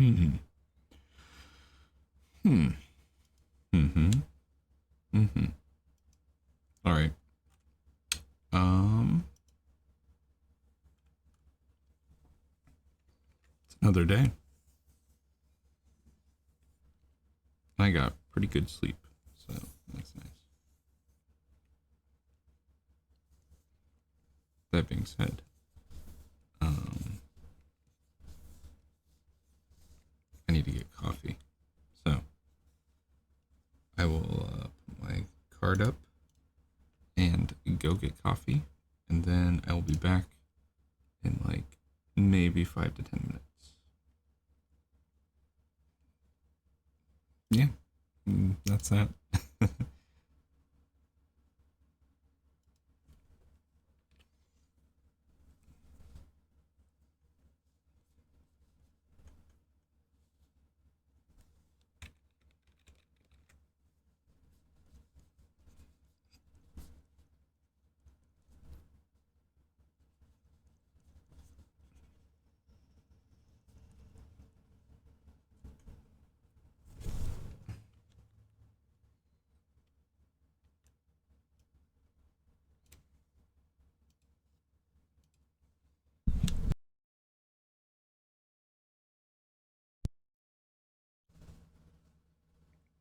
Hmm. Hmm. Mm-hmm. Mm-hmm. All right. Um, it's another day. I got pretty good sleep, so that's nice. That being said, um, I need to get coffee. So I will put my card up and go get coffee, and then I will be back in like maybe 5 to 10 minutes. Yeah, that's that.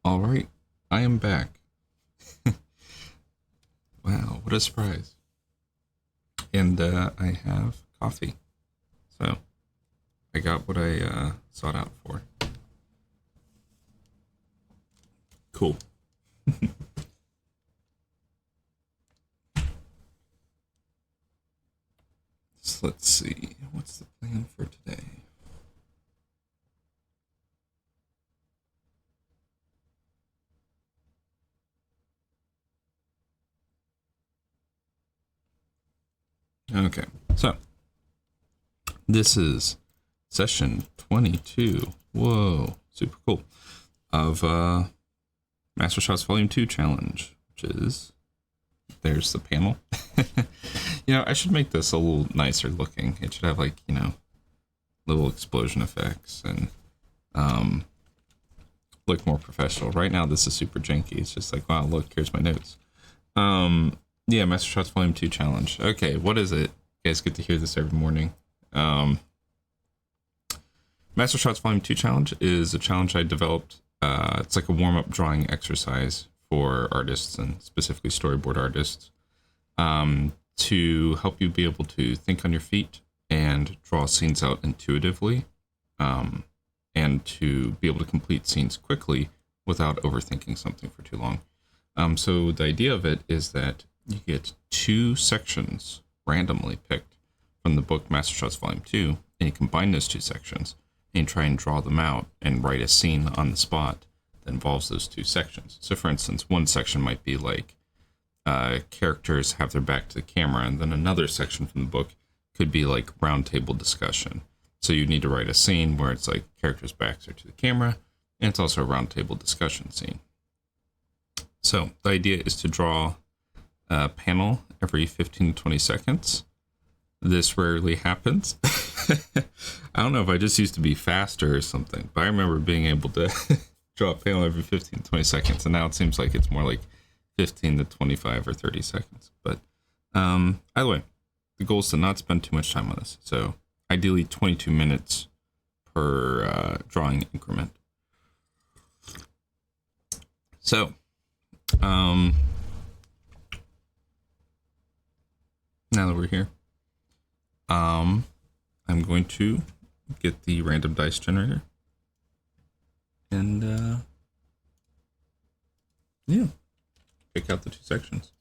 All right, I am back. Wow, what a surprise! And I have coffee, so I got what I sought out for. Cool. So let's see, what's the plan for today? Okay, so this is session 22. Whoa, super cool. Of Master Shots Volume 2 challenge, which is there's the panel. I should make this a little nicer looking. It should have like, little explosion effects and look more professional. Right now this is super janky. It's just like, wow, look, here's my notes. Yeah, Master Shots Volume 2 challenge. Okay, what is it? You guys get to hear this every morning. Master Shots Volume 2 challenge is a challenge I developed. It's like a warm-up drawing exercise for artists and specifically storyboard artists to help you be able to think on your feet and draw scenes out intuitively and to be able to complete scenes quickly without overthinking something for too long. So the idea of it is that you get 2 sections randomly picked from the book Master Shots Volume 2, and you combine those 2 sections and try and draw them out and write a scene on the spot that involves those 2 sections. So for instance, one section might be like characters have their back to the camera, and then another section from the book could be like roundtable discussion. So you need to write a scene where it's like characters' backs are to the camera, and it's also a roundtable discussion scene. So the idea is to draw a panel every 15 to 20 seconds. This rarely happens. I don't know if I just used to be faster or something, but I remember being able to draw a panel every 15 to 20 seconds, and now it seems like it's more like 15 to 25 or 30 seconds. But either way, the goal is to not spend too much time on this. So ideally 22 minutes per drawing increment. So now that we're here, I'm going to get the random dice generator and yeah, pick out the 2 sections.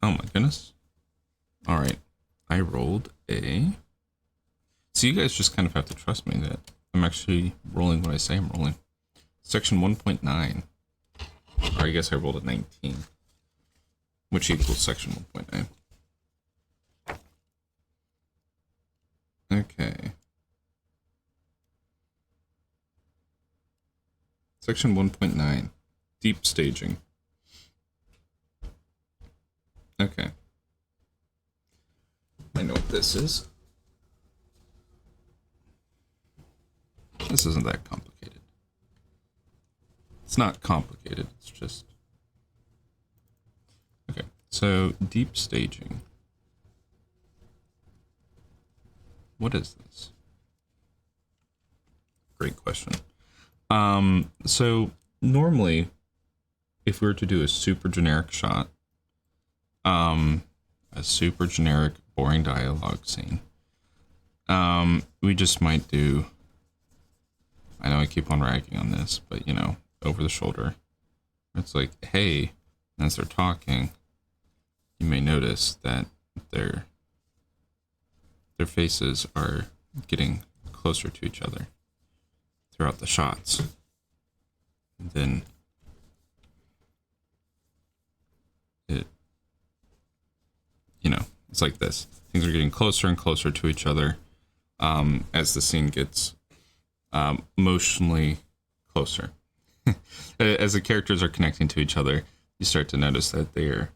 Oh my goodness. All right, I rolled a... So you guys just kind of have to trust me that I'm actually rolling what I say I'm rolling. Section 1.9. Or I guess I rolled a 19, which equals section 1.9. Okay. Section 1.9. Deep staging. Okay. I know what this is. This isn't that complicated. It's not complicated. It's just... Okay, so deep staging. What is this? Great question. So normally, if we were to do a super generic shot, a super generic, boring dialogue scene, we just might do, I know I keep on ragging on this, but you know, over the shoulder. It's like, hey, as they're talking, you may notice that their faces are getting closer to each other throughout the shots. And then it, you know, it's like this. Things are getting closer and closer to each other as the scene gets emotionally closer. As the characters are connecting to each other, you start to notice that they're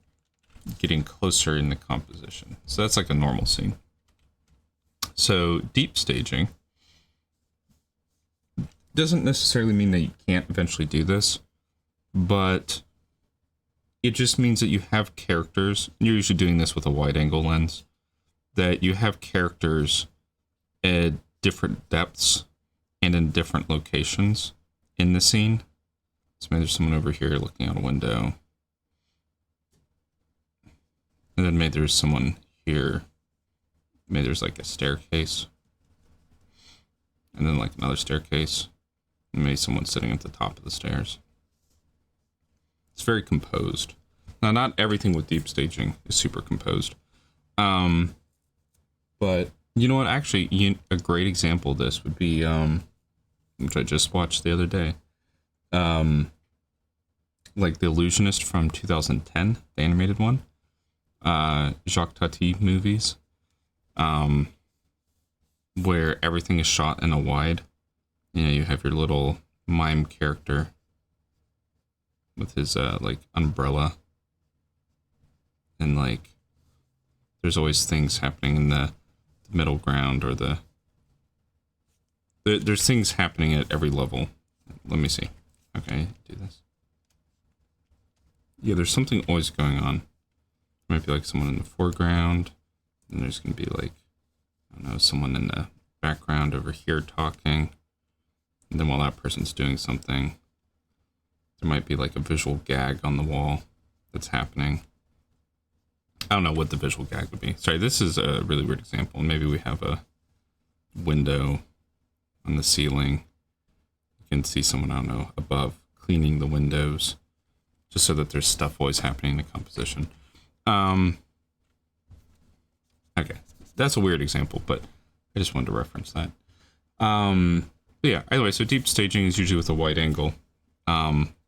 getting closer in the composition. So that's like a normal scene. So deep staging doesn't necessarily mean that you can't eventually do this, but it just means that you have characters. You're usually doing this with a wide angle lens, that you have characters at different depths and in different locations in the scene. So maybe there's someone over here looking out a window. And then maybe there's someone here. Maybe there's like a staircase. And then like another staircase. And maybe someone sitting at the top of the stairs. It's very composed. Now, not everything with deep staging is super composed. But you know what? Actually, a great example of this would be, which I just watched the other day. Like The Illusionist from 2010, the animated one. Jacques Tati movies. Where everything is shot in a wide. You know, you have your little mime character with his like umbrella, and like there's always things happening in the middle ground, or there's things happening at every level. Let me see. Okay, do this. Yeah, there's something always going on. There might be like someone in the foreground, and there's gonna be like, I don't know, someone in the background over here talking. And then while that person's doing something, there might be like a visual gag on the wall that's happening. I don't know what the visual gag would be. Sorry, this is a really weird example. Maybe we have a window on the ceiling. You can see someone, I don't know, above cleaning the windows, just so that there's stuff always happening in the composition. Okay, that's a weird example, but I just wanted to reference that. But yeah, either way, so deep staging is usually with a wide angle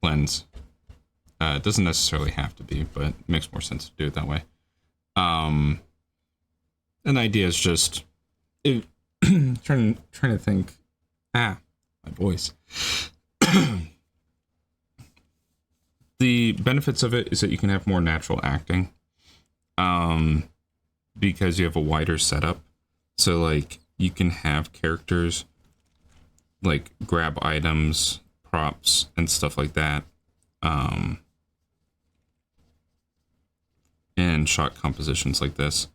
lens. It doesn't necessarily have to be, but it makes more sense to do it that way. And the idea is just trying to think. My voice. The benefits of it is that you can have more natural acting, because you have a wider setup. So like you can have characters like grab items, props, and stuff like that. In shot compositions like this,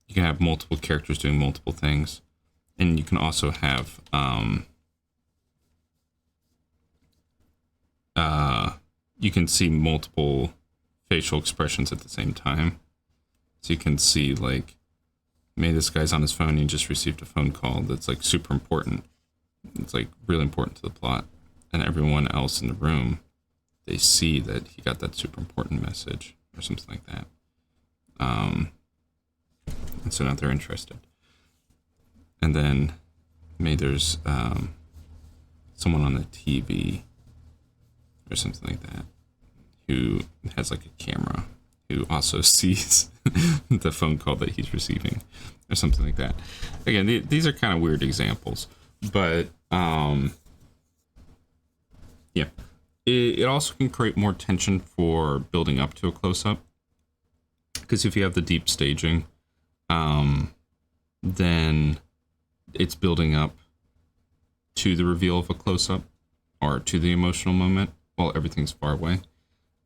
you can have multiple characters doing multiple things, and you can also have you can see multiple facial expressions at the same time. So you can see like, maybe this guy's on his phone and he just received a phone call that's like super important. It's like really important to the plot, and everyone else in the room, they see that he got that super important message or something like that. And so now they're interested. And then maybe there's someone on the TV or something like that who has like a camera, who also sees the phone call that he's receiving or something like that. Again, these are kind of weird examples, but yeah, it also can create more tension for building up to a close-up, because if you have the deep staging, then it's building up to the reveal of a close-up or to the emotional moment while everything's far away.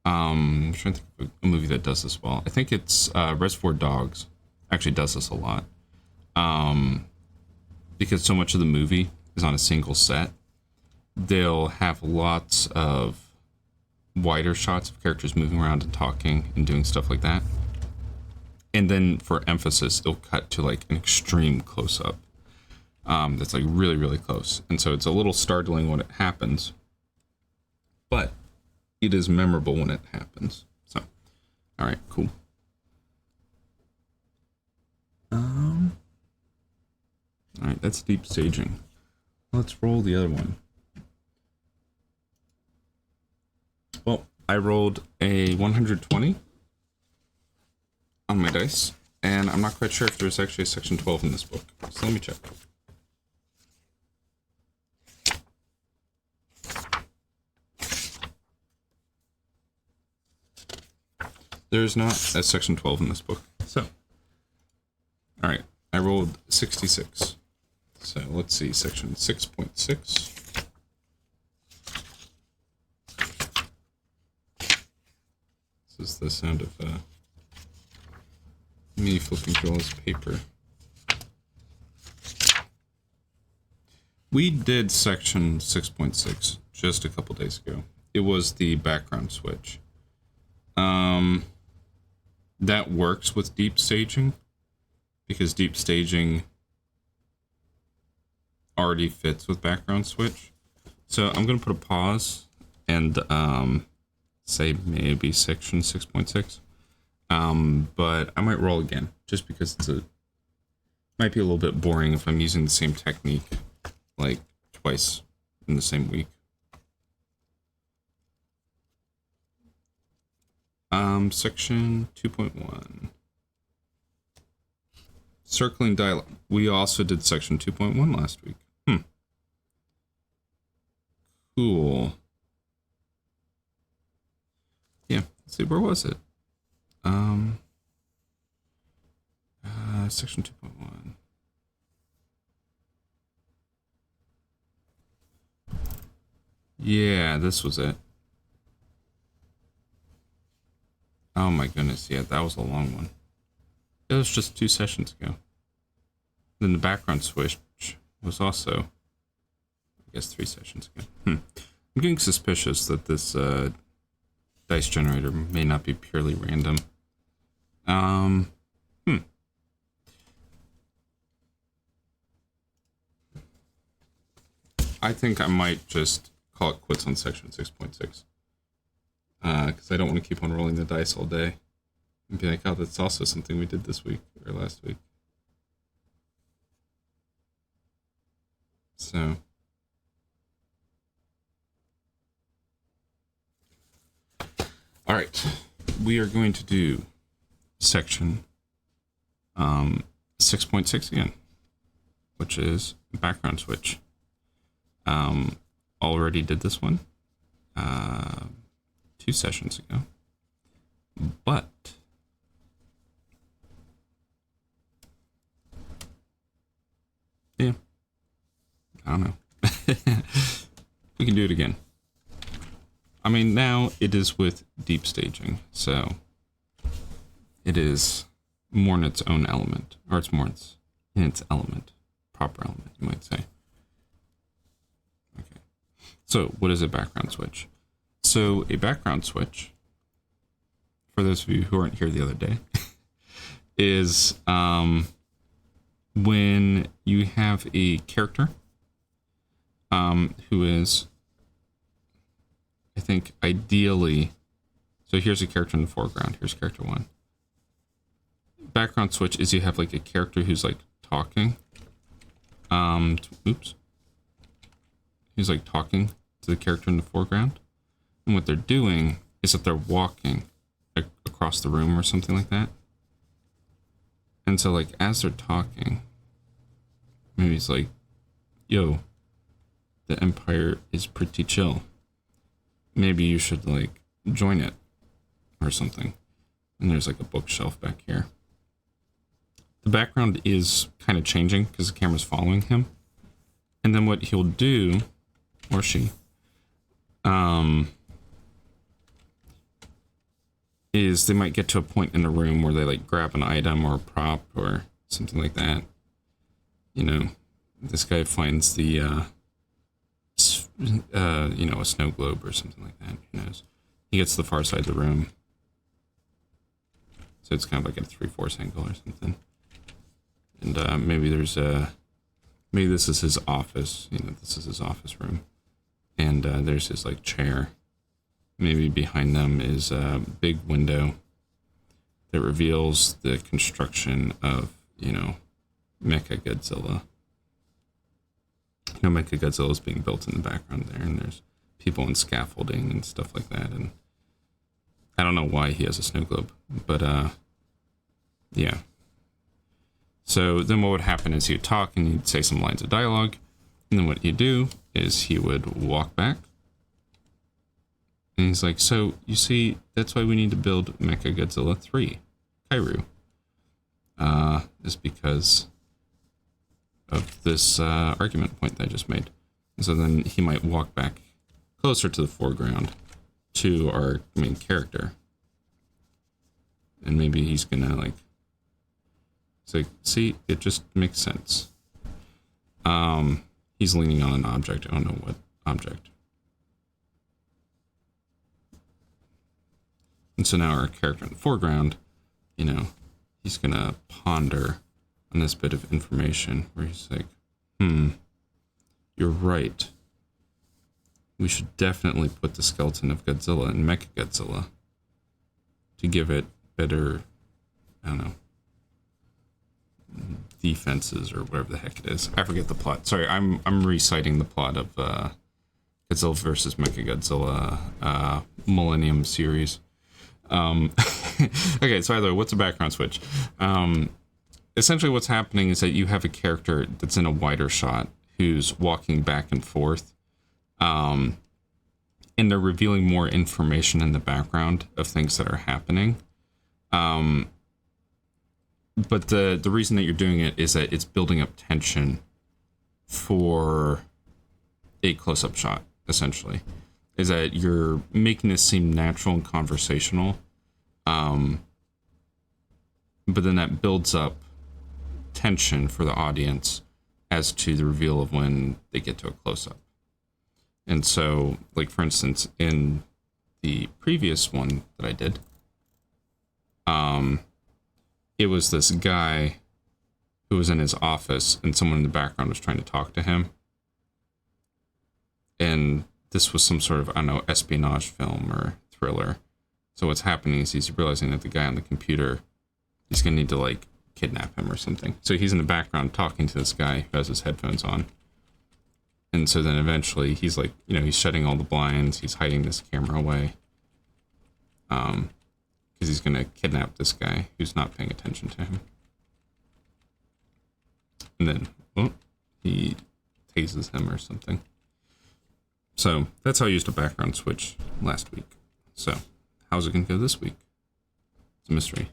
I'm trying to think of a movie that does this well. I think it's Reservoir Dogs actually does this a lot. Because so much of the movie is on a single set, they'll have lots of wider shots of characters moving around and talking and doing stuff like that. And then for emphasis, they'll cut to like an extreme close-up that's like really, really close. And so it's a little startling when it happens, but it is memorable when it happens. So, all right, cool. All right, that's deep staging. Let's roll the other one. Well, I rolled a 120 on my dice, and I'm not quite sure if there's actually a section 12 in this book. So let me check. There's not a section 12 in this book. So, all right, I rolled 66. So let's see, section 6.6. This is the sound of me flipping through all this paper. We did section 6.6 just a couple days ago. It was the background switch. That works with deep staging because deep staging already fits with background switch. So I'm going to put a pause and say maybe section 6.6. But I might roll again just because might be a little bit boring if I'm using the same technique like twice in the same week. Section 2.1. Circling dialogue. We also did section 2.1 last week. Cool. Yeah, let's see, where was it? Section 2.1. Yeah, this was it. Oh my goodness, yeah, that was a long one. It was just 2 sessions ago. Then the background switch was also, I guess, 3 sessions ago. I'm getting suspicious that this dice generator may not be purely random. I think I might just call it quits on section 6.6. Because I don't want to keep on rolling the dice all day and be like, oh, that's also something we did this week or last week. So, all right, we are going to do section 6.6 again, which is background switch. Already did this one 2 sessions ago, but yeah, I don't know. We can do it again. I mean, now it is with deep staging, so it is more in its own element, or it's more in its element, proper element, you might say. Okay, so what is a background switch? So a background switch, for those of you who weren't here the other day, is when you have a character who is, I think, ideally, so here's a character in the foreground, here's character 1. Background switch is you have like a character who's like talking, he's like talking to the character in the foreground. And what they're doing is that they're walking across the room or something like that. And so, like, as they're talking, maybe he's like, yo, the Empire is pretty chill. Maybe you should, like, join it or something. And there's, like, a bookshelf back here. The background is kind of changing because the camera's following him. And then what he'll do, or she, is they might get to a point in the room where they like grab an item or a prop or something like that. You know, this guy finds the, you know, a snow globe or something like that. Who knows? He gets to the far side of the room. So it's kind of like a 3/4 angle or something. And maybe there's maybe this is his office. You know, this is his office room. And there's his like chair. Maybe behind them is a big window that reveals the construction of, you know, Mechagodzilla. You know, Mechagodzilla is being built in the background there, and there's people in scaffolding and stuff like that. And I don't know why he has a snow globe, but yeah. So then what would happen is he'd talk and he'd say some lines of dialogue, and then what he'd do is he would walk back. And he's like, so, you see, that's why we need to build Mechagodzilla 3, Kairu. Is because of this argument point that I just made. And so then he might walk back closer to the foreground to our main character. And maybe he's gonna, like, say, see, it just makes sense. He's leaning on an object. I don't know what object. And so now our character in the foreground, you know, he's going to ponder on this bit of information where he's like, you're right. We should definitely put the skeleton of Godzilla in Mechagodzilla to give it better, I don't know, defenses or whatever the heck it is. I forget the plot. Sorry, I'm reciting the plot of Godzilla versus Mechagodzilla Millennium series. Okay, so either way, what's a background switch? Essentially what's happening is that you have a character that's in a wider shot who's walking back and forth, and they're revealing more information in the background of things that are happening. But the reason that you're doing it is that it's building up tension for a close-up shot, essentially. Is that you're making this seem natural and conversational, but then that builds up tension for the audience as to the reveal of when they get to a close-up. And so, like, for instance, in the previous one that I did, it was this guy who was in his office and someone in the background was trying to talk to him. And this was some sort of, I don't know, espionage film or thriller. So what's happening is he's realizing that the guy on the computer, he's going to need to, like, kidnap him or something. So he's in the background talking to this guy who has his headphones on. And so then eventually he's like, you know, he's shutting all the blinds. He's hiding this camera away. Because he's going to kidnap this guy who's not paying attention to him. And then, well, he tases him or something. So that's how I used a background switch last week. So how's it going to go this week? It's a mystery.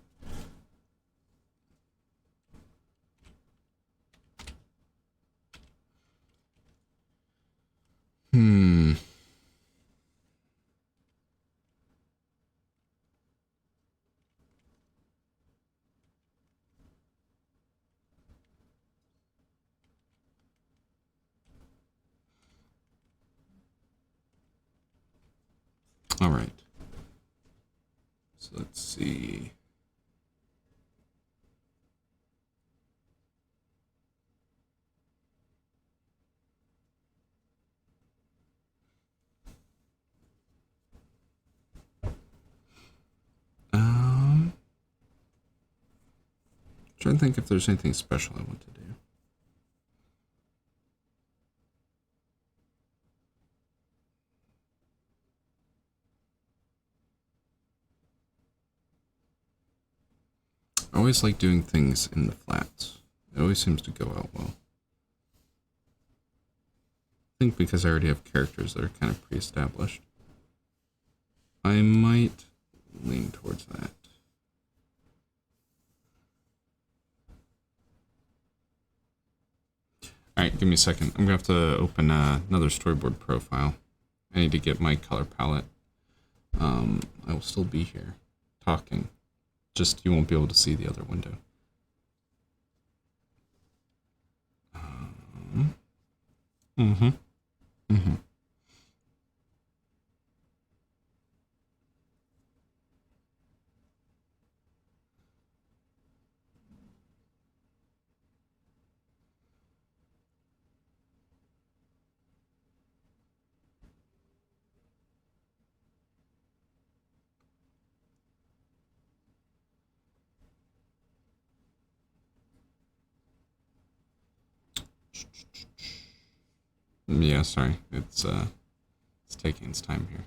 All right. So let's see. Trying to think if there's anything special I want to do. I always like doing things in the flats. It always seems to go out well. I think because I already have characters that are kind of pre-established. I might lean towards that. right, give me a second. I'm gonna have to open another storyboard profile. I need to get my color palette. I will still be here talking. Just you won't be able to see the other window. Mm-hmm. Mm-hmm. Yeah, sorry. It's taking its time here.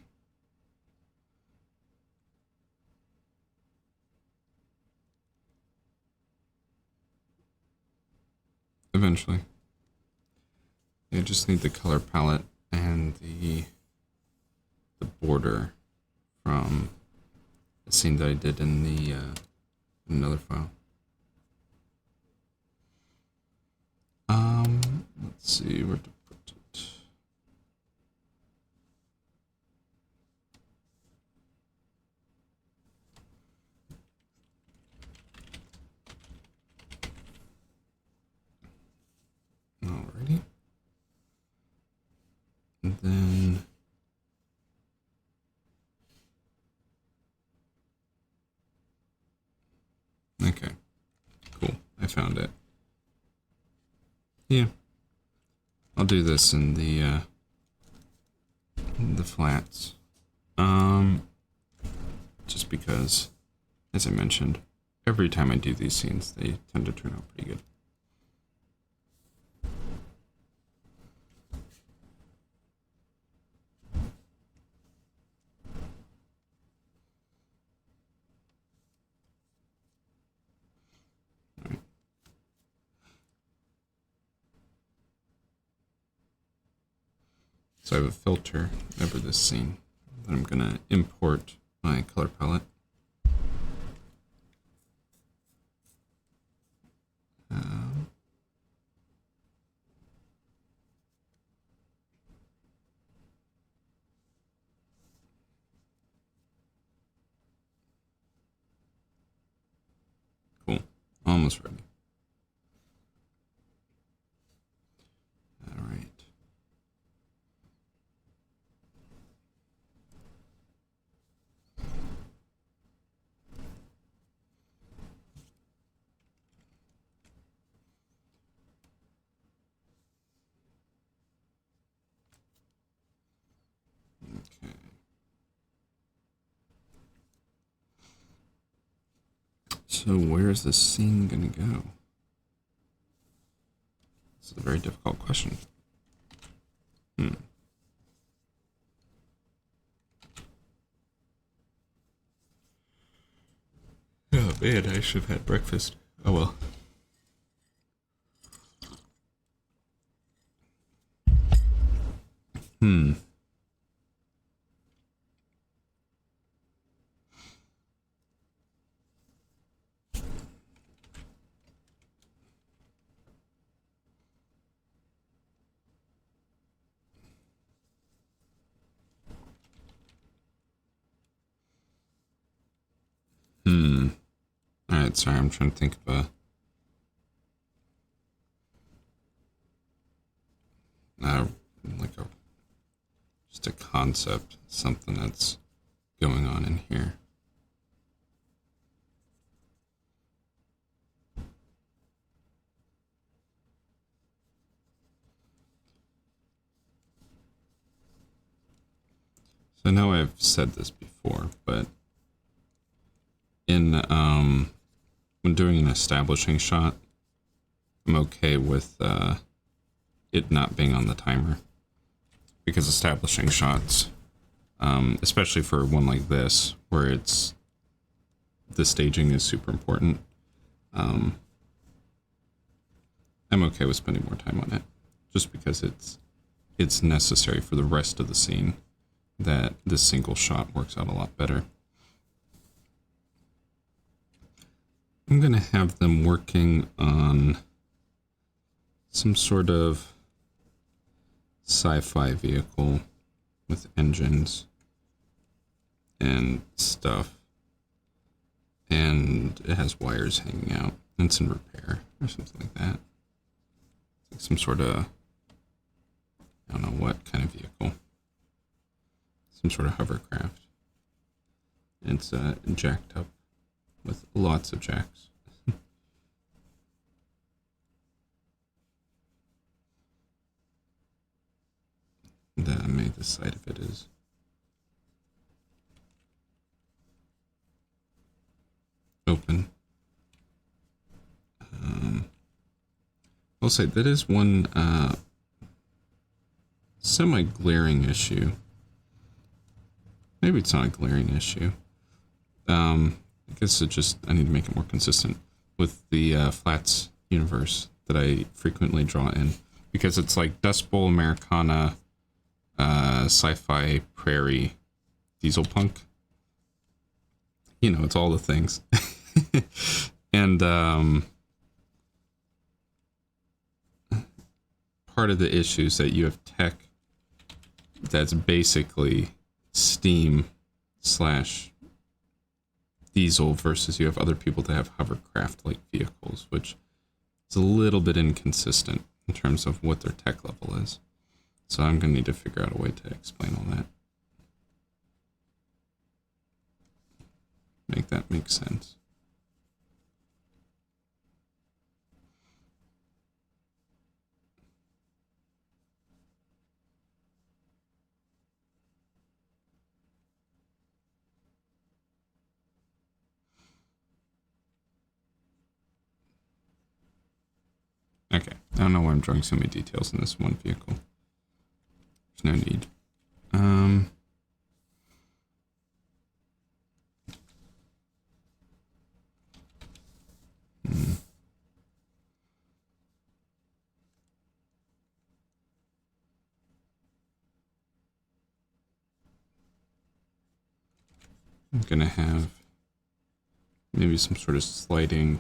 Eventually. You just need the color palette and the border from a scene that I did in the another file. Let's see where to put it. Alrighty. And then okay, cool. I found it. Yeah, I'll do this in the flats. Just because, as I mentioned, every time I do these scenes, they tend to turn out pretty good. All right. So I have a filter over this scene that I'm gonna import my color palette. Cool, almost ready. All right. Okay. So where's this scene gonna go? This is a very difficult question. Oh man, I should have had breakfast. Oh well. Alright, sorry, I'm trying to think of like a just a concept, something that's going on in here. So I know I've said this before, but in when doing an establishing shot, I'm okay with it not being on the timer, because establishing shots, especially for one like this, where it's the staging is super important, I'm okay with spending more time on it, just because it's necessary for the rest of the scene that this single shot works out a lot better. I'm gonna have them working on some sort of sci-fi vehicle with engines and stuff, and it has wires hanging out, and it's in repair or something like that. It's like some sort of, I don't know what kind of vehicle, some sort of hovercraft. And it's jacked up with lots of jacks. Maybe the side of it is open. I'll say that is one semi-glaring issue. Maybe it's not a glaring issue. I guess I need to make it more consistent with the flats universe that I frequently draw in, because it's like Dust Bowl Americana, sci-fi prairie, diesel punk. You know, it's all the things. And part of the issue is that you have tech that's basically steam / diesel versus you have other people that have hovercraft like vehicles, which is a little bit inconsistent in terms of what their tech level is. So I'm going to need to figure out a way to explain all that. Make that make sense. Okay, I don't know why I'm drawing so many details in this one vehicle. There's no need. I'm gonna have maybe some sort of sliding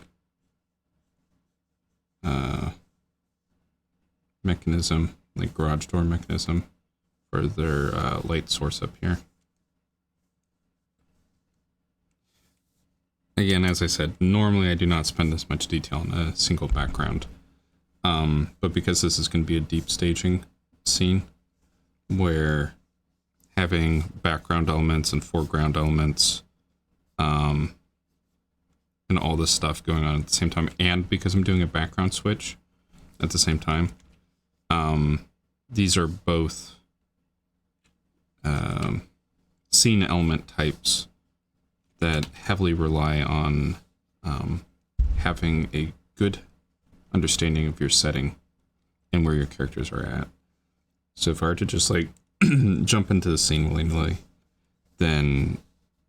mechanism, like garage door mechanism, for their light source up here. Again, as I said, normally I do not spend this much detail on a single background, but because this is going to be a deep staging scene where having background elements and foreground elements and all this stuff going on at the same time, and because I'm doing a background switch at the same time, these are both scene element types that heavily rely on having a good understanding of your setting and where your characters are at. So if I were to just like jump into the scene willy-nilly, then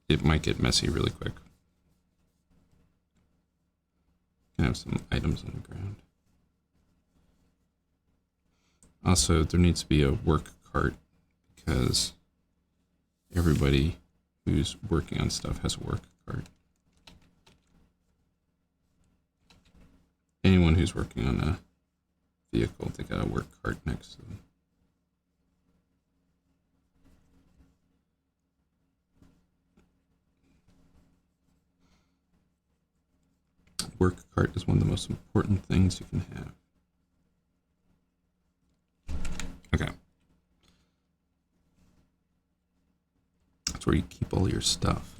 it might get messy really quick. I have some items on the ground. Also, there needs to be a work cart, because everybody who's working on stuff has a work cart. Anyone who's working on a vehicle, they got a work cart next to them. Work cart is one of the most important things you can have. Okay. That's where you keep all your stuff.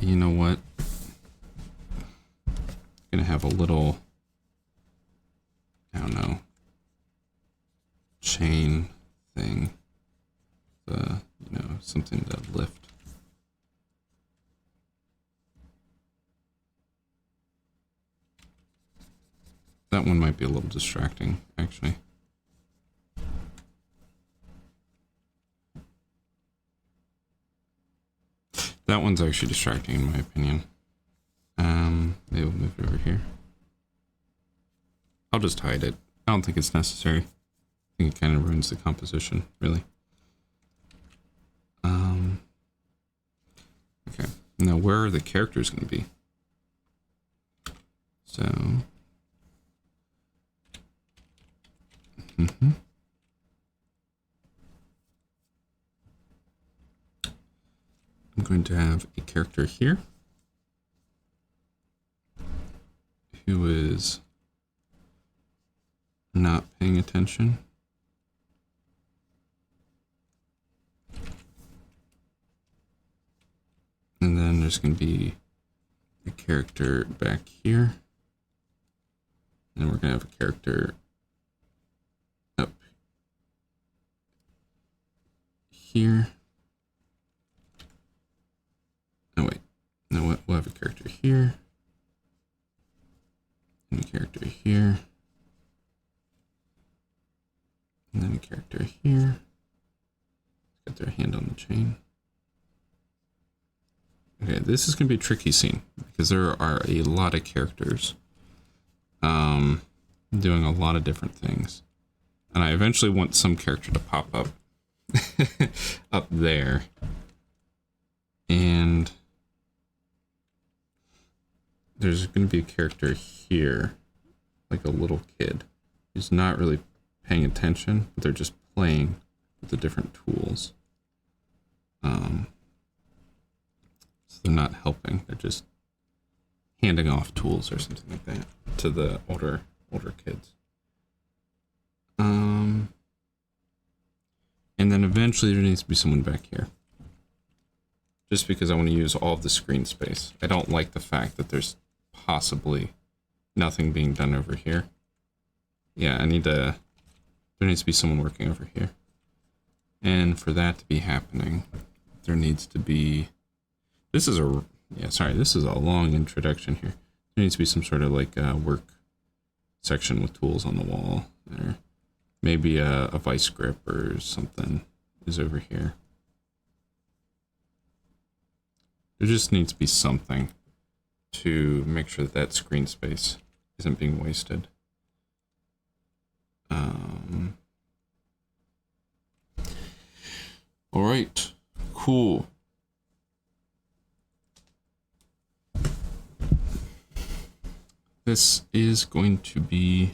You know what? I'm gonna have a little, I don't know, chain thing. Something to lift. That one might be a little distracting, actually. That one's actually distracting, in my opinion. Maybe we'll move it over here. I'll just hide it. I don't think it's necessary. I think it kind of ruins the composition, really. Okay. Now, where are the characters going to be? So, I'm going to have a character here who is not paying attention. And then there's going to be a character back here. And we're going to have a character up here. Oh, wait. No, we'll have a character here. And a character here. And then a character here. Got their hand on the chain. Okay, this is going to be a tricky scene because there are a lot of characters doing a lot of different things. And I eventually want some character to pop up up there. And there's going to be a character here, like a little kid, who's not really paying attention, but they're just playing with the different tools. So they're not helping, they're just handing off tools or something like that to the older kids. And then eventually there needs to be someone back here. Just because I want to use all of the screen space. I don't like the fact that there's possibly nothing being done over here. Yeah, there needs to be someone working over here. And for that to be happening, there needs to be, this is a long introduction here. There needs to be some sort of like work section with tools on the wall there. Maybe a vice grip or something is over here. There just needs to be something to make sure that screen space isn't being wasted. All right, cool. This is going to be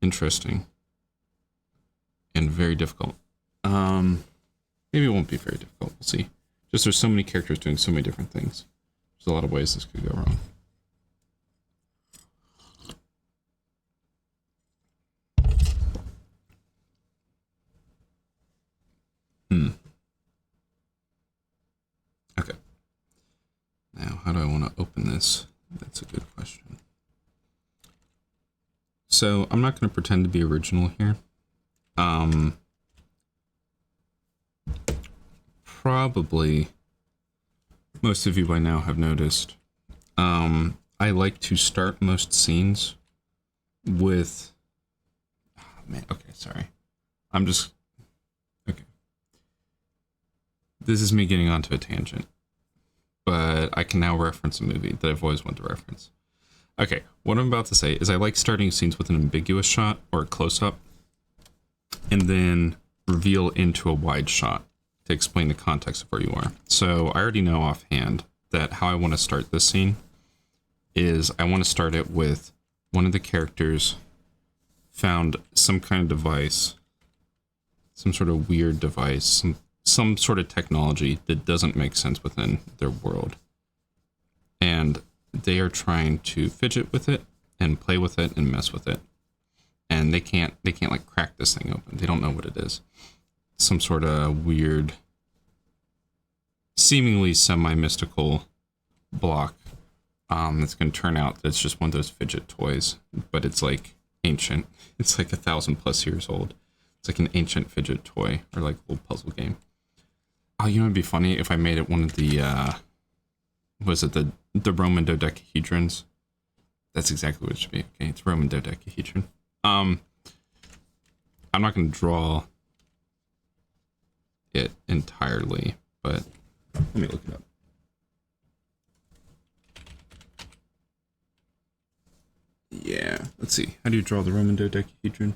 interesting and very difficult. Maybe it won't be very difficult. We'll see. Just there's so many characters doing so many different things. There's a lot of ways this could go wrong. Okay. Now, how do I want to open this? That's a good question. So, I'm not going to pretend to be original here. Probably most of you by now have noticed. I like to start most scenes with... Oh, man, okay, sorry. Okay. This is me getting onto a tangent. But I can now reference a movie that I've always wanted to reference. Okay, what I'm about to say is I like starting scenes with an ambiguous shot or a close-up, and then reveal into a wide shot to explain the context of where you are. So I already know offhand that how I want to start this scene is I want to start it with one of the characters found some kind of device, some sort of weird device, some sort of technology that doesn't make sense within their world. And they are trying to fidget with it and play with it and mess with it. And they can't like crack this thing open. They don't know what it is. Some sort of weird, seemingly semi-mystical block that's going to turn out that it's just one of those fidget toys, but it's like ancient. It's like 1,000+ years old. It's like an ancient fidget toy or like a little puzzle game. Oh, you know, it'd be funny if I made it one of the, the Roman dodecahedrons? That's exactly what it should be. Okay, it's Roman dodecahedron. I'm not going to draw it entirely, but let me look it up. Yeah, let's see. How do you draw the Roman dodecahedron?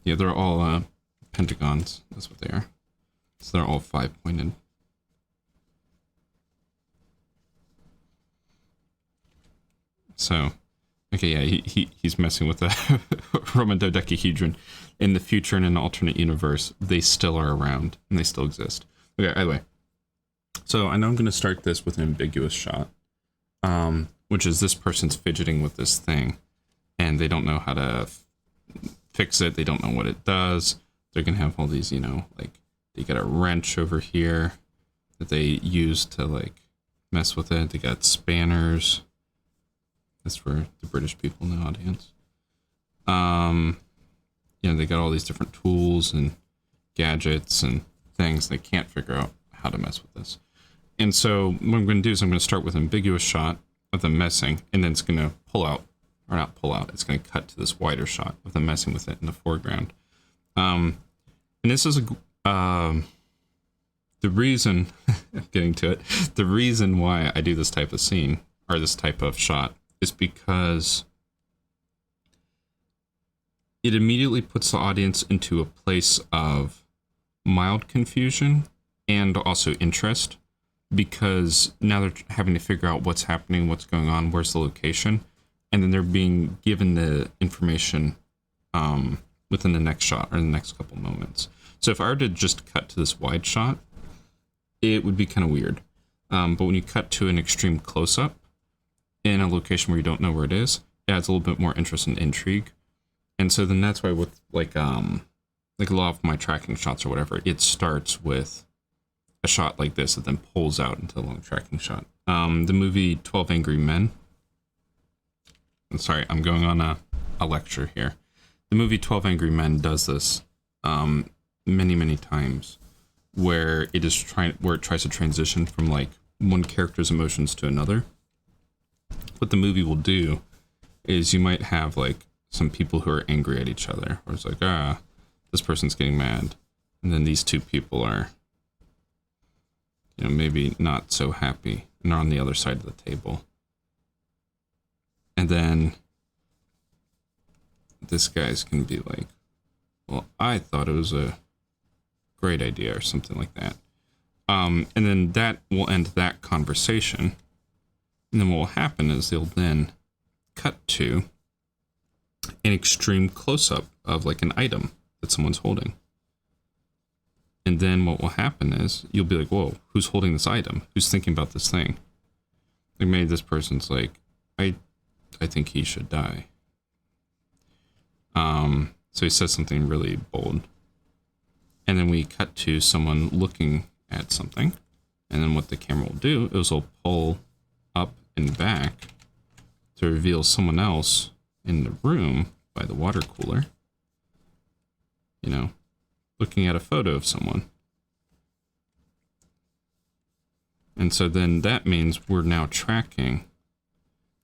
Yeah, they're all pentagons. That's what they are. So they're all 5-pointed. So, Okay, yeah, he's messing with the Roman dodecahedron. In the future, in an alternate universe, they still are around and they still exist. Okay, anyway. So I know I'm going to start this with an ambiguous shot, which is this person's fidgeting with this thing, and they don't know how to fix it. They don't know what it does. They're going to have all these, like, they got a wrench over here that they use to, like, mess with it. They got spanners. That's for the British people in the audience. They got all these different tools and gadgets and things. They can't figure out how to mess with this. And so what I'm going to do is I'm going to start with an ambiguous shot of them messing, and then it's going to pull out, or not pull out, it's going to cut to this wider shot of them messing with it in the foreground. And this is the reason, getting to it, the reason why I do this type of scene, or this type of shot, is because it immediately puts the audience into a place of mild confusion and also interest, because now they're having to figure out what's happening, what's going on, where's the location, and then they're being given the information within the next shot or the next couple moments. So if I were to just cut to this wide shot, it would be kind of weird. But when you cut to an extreme close-up in a location where you don't know where it is, it adds a little bit more interest and intrigue. And so then that's why with like a lot of my tracking shots or whatever, it starts with a shot like this that then pulls out into a long tracking shot. The movie 12 Angry Men. I'm sorry, I'm going on a lecture here. The movie 12 Angry Men does this many, many times, where it tries to transition from like one character's emotions to another. What the movie will do is you might have like some people who are angry at each other, or it's like, this person's getting mad, and then these two people are, maybe not so happy, and are on the other side of the table. And then this guy's gonna be like, well, I thought it was a great idea, or something like that. And then that will end that conversation. And then what will happen is they'll then cut to an extreme close-up of like an item that someone's holding. And then what will happen is you'll be like, whoa, who's holding this item? Who's thinking about this thing? Like maybe this person's like, I think he should die. So he says something really bold. And then we cut to someone looking at something. And then what the camera will do is it'll pull up and back to reveal someone else in the room by the water cooler, looking at a photo of someone. And so then that means we're now tracking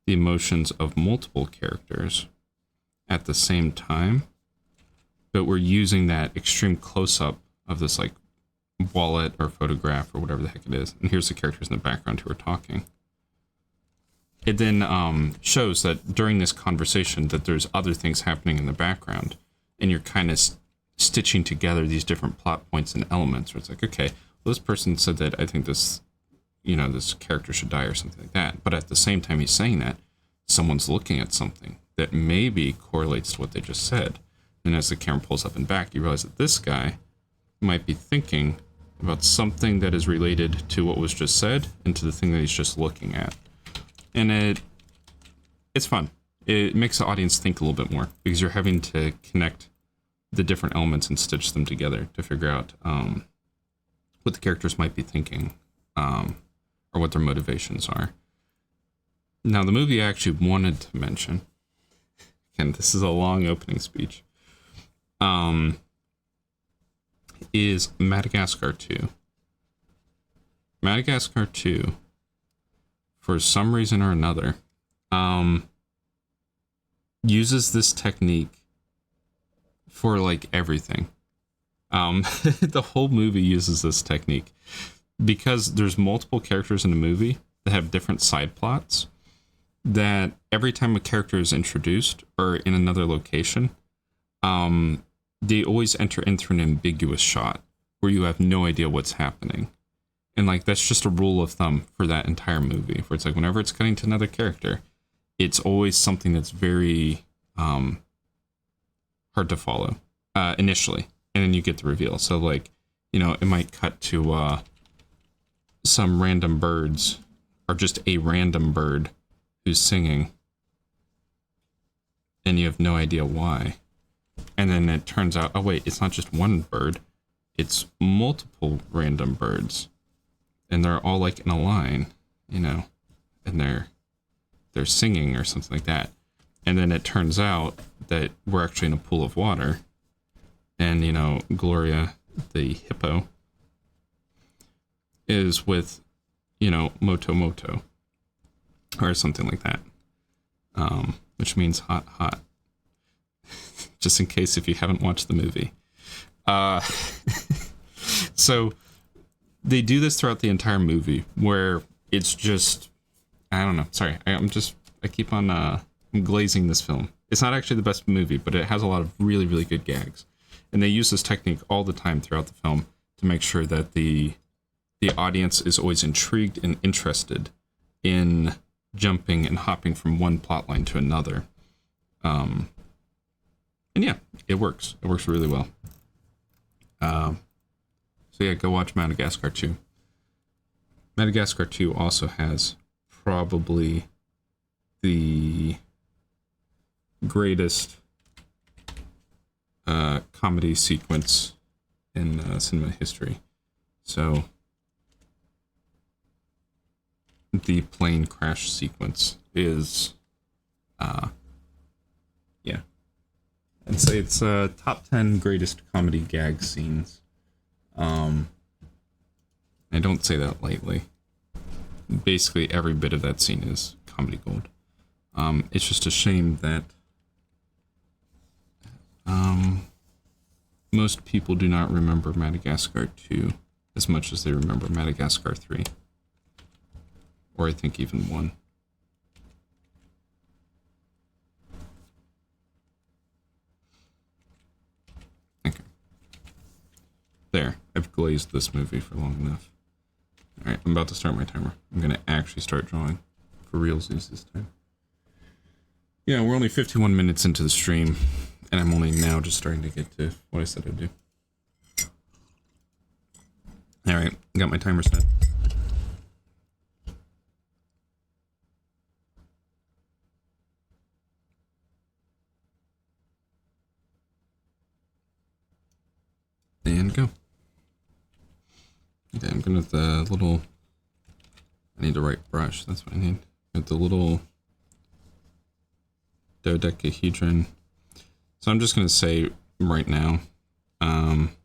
the emotions of multiple characters at the same time, but we're using that extreme close-up of this like wallet or photograph or whatever the heck it is. And here's the characters in the background who are talking. It then shows that during this conversation that there's other things happening in the background, and you're kind of stitching together these different plot points and elements where it's like, okay, well, this person said that I think this, this character should die or something like that. But at the same time he's saying that, someone's looking at something that maybe correlates to what they just said. And as the camera pulls up and back, you realize that this guy might be thinking about something that is related to what was just said and to the thing that he's just looking at. And it's fun. It makes the audience think a little bit more, because you're having to connect the different elements and stitch them together to figure out what the characters might be thinking, or what their motivations are. Now, the movie I actually wanted to mention, and this is a long opening speech, is Madagascar 2. Madagascar 2, for some reason or another, uses this technique for like everything. The whole movie uses this technique because there's multiple characters in the movie that have different side plots, that every time a character is introduced or in another location, they always enter into an ambiguous shot where you have no idea what's happening. And like, that's just a rule of thumb for that entire movie, where it's like, whenever it's cutting to another character, it's always something that's very hard to follow initially, and then you get the reveal. So like, you know, it might cut to some random birds, or just a random bird who's singing, and you have no idea why. And then it turns out, oh wait, it's not just one bird, it's multiple random birds, and they're all like in a line, you know, and they're singing or something like that. And then it turns out that we're actually in a pool of water, and, you know, Gloria, the hippo, is with, you know, Moto Moto, or something like that, which means hot, hot. Just in case if you haven't watched the movie. So they do this throughout the entire movie, where it's just, I don't know. Sorry, I keep on I'm glazing this film. It's not actually the best movie, but it has a lot of really, really good gags. And they use this technique all the time throughout the film to make sure that the audience is always intrigued and interested in jumping and hopping from one plotline to another. And yeah, it works. It works really well. So yeah, go watch Madagascar 2. Madagascar 2 also has probably the greatest comedy sequence in cinema history. So the plane crash sequence is, yeah, I'd say it's top 10 greatest comedy gag scenes. I don't say that lightly. Basically, every bit of that scene is comedy gold. It's just a shame that most people do not remember Madagascar 2 as much as they remember Madagascar 3. Or I think even 1. Okay. There. I've glazed this movie for long enough. Alright, I'm about to start my timer. I'm going to actually start drawing for realsies this time. Yeah, we're only 51 minutes into the stream, and I'm only now just starting to get to what I said I'd do. Alright, got my timer set. And go. Okay, I'm going with the little... I need the right brush, that's what I need. With the little dodecahedron. So I'm just going to say right now, I'm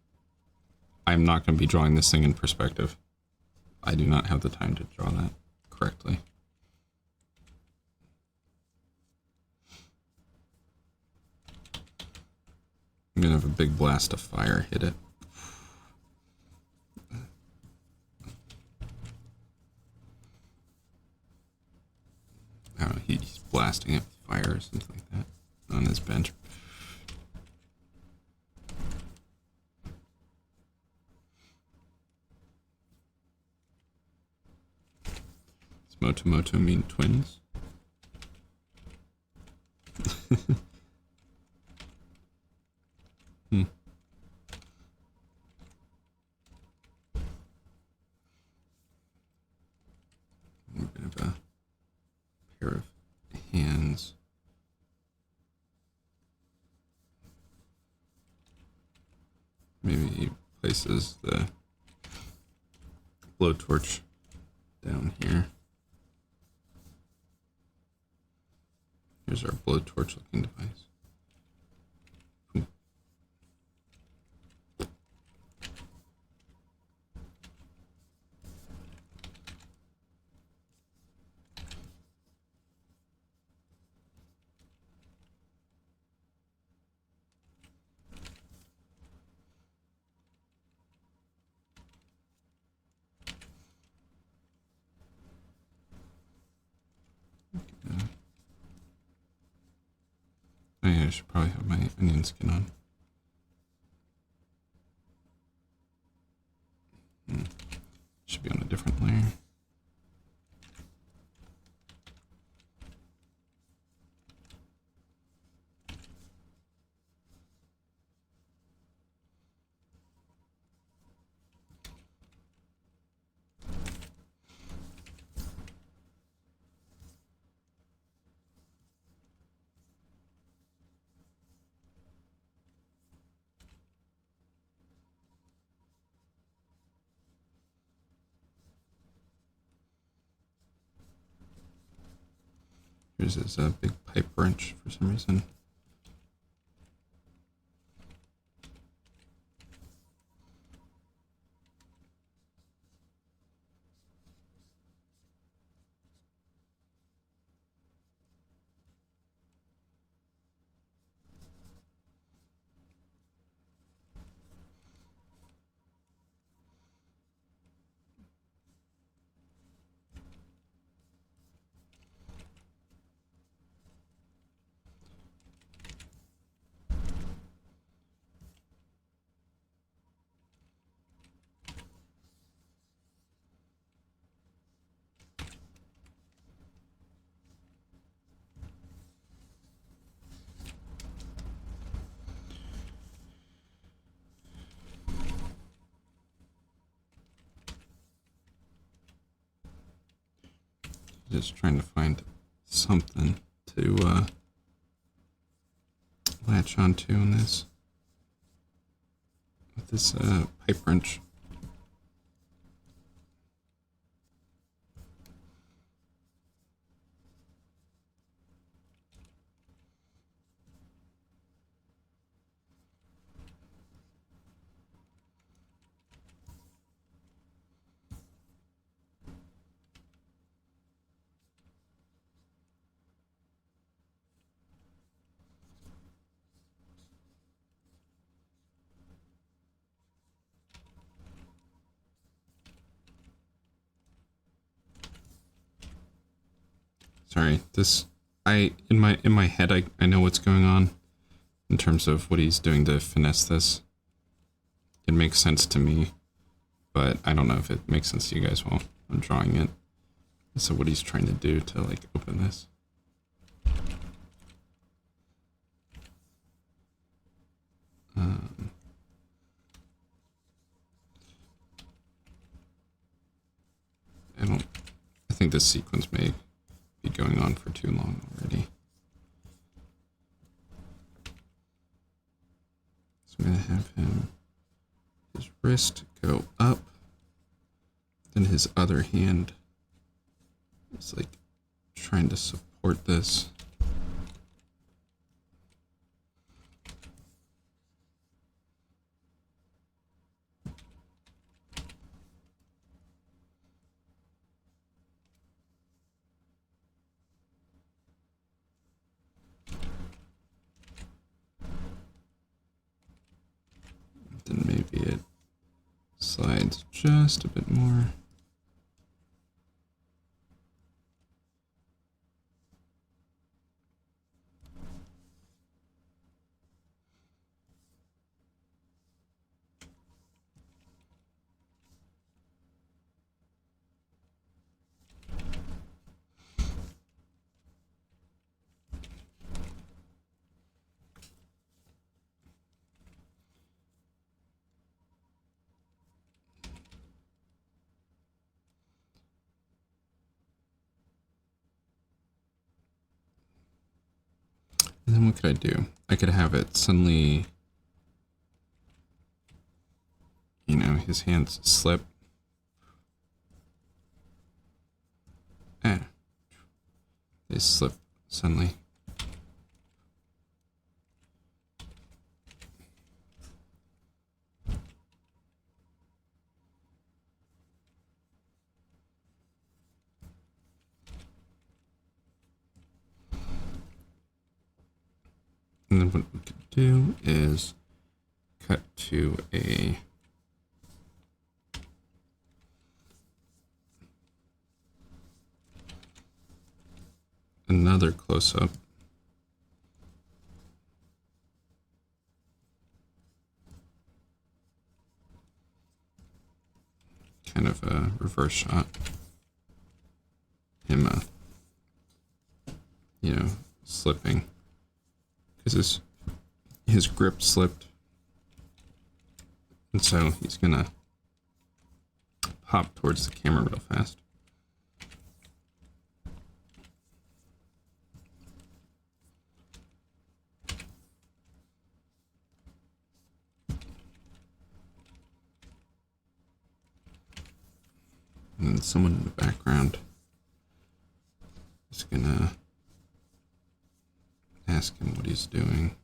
not going to be drawing this thing in perspective. I do not have the time to draw that correctly. I'm going to have a big blast of fire hit it. I don't know, he's blasting it with fire or something like that on his bench. Does Moto Moto mean twins? A bit of a pair of hands. Maybe he places the blowtorch down here. Here's our blowtorch looking device. Oh yeah, I should probably have my onion skin on. Should be on a different layer. uses a big pipe wrench for some reason. Just trying to find something to latch onto in this with this pipe wrench. Sorry, this in my head I know what's going on in terms of what he's doing to finesse this. It makes sense to me, but I don't know if it makes sense to you guys while I'm drawing it. So what he's trying to do to like open this. I think this sequence may be going on for too long already. So I'm gonna have his wrist go up, then his other hand is like trying to support this. Then maybe it slides just a bit more. And then what could I do? I could have it suddenly, you know, his hands slip. They slip suddenly. And then what we could do is cut to another close-up. Kind of a reverse shot. Him, you know, slipping. Because his grip slipped. And so he's gonna pop towards the camera real fast. And then someone in the background is gonna ask him what he's doing.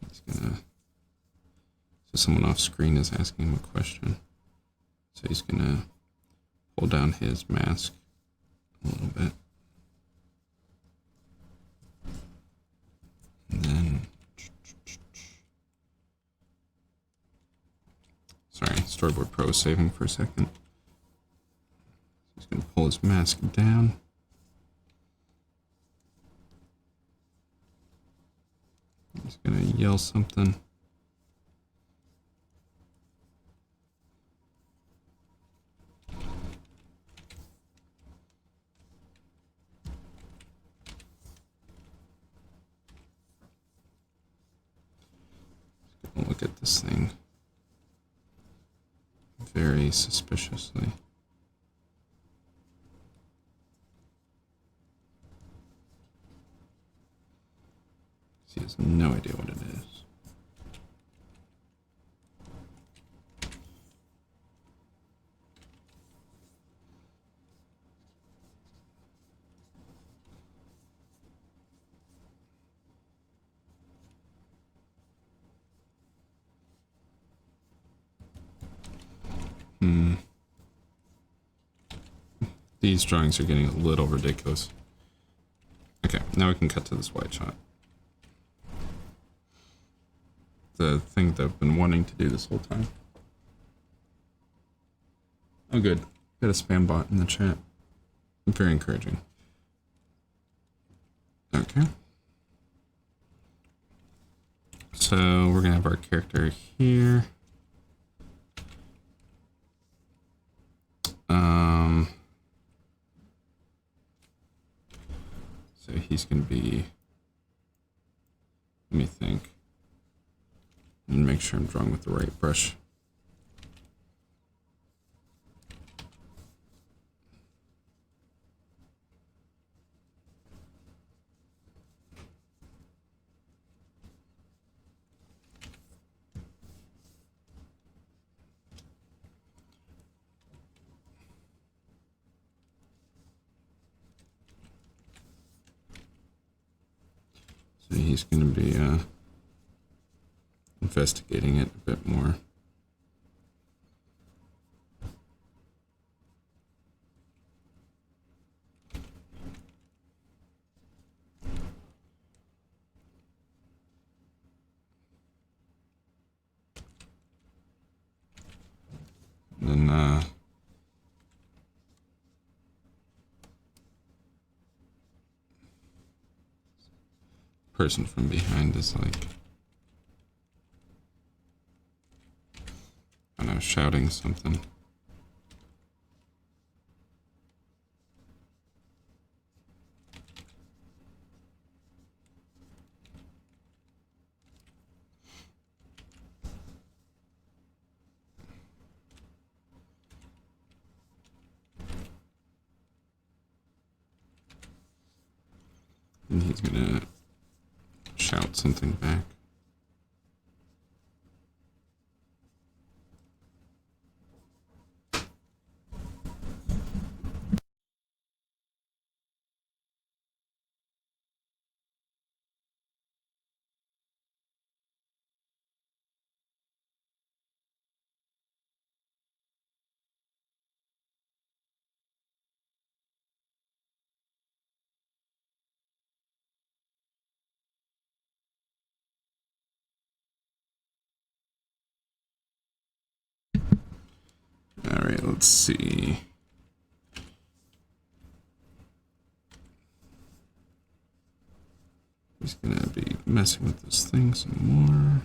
He's gonna... So someone off screen is asking him a question. So he's gonna pull down his mask a little bit. And then... Sorry, Storyboard Pro is saving for a second. He's gonna pull his mask down. He's gonna yell something. Look at this thing very suspiciously. He has no idea what it is. These drawings are getting a little ridiculous. Okay, now we can cut to this white shot. The thing that I've been wanting to do this whole time. Oh good, got a spam bot in the chat. Very encouraging. Okay. So we're gonna have our character here. So he's gonna be, let me think, and make sure I'm drawing with the right brush. So he's going to be investigating it a bit more. And then person from behind is like, I don't know, shouting something. And he's gonna shout something back. All right, let's see. He's gonna be messing with this thing some more.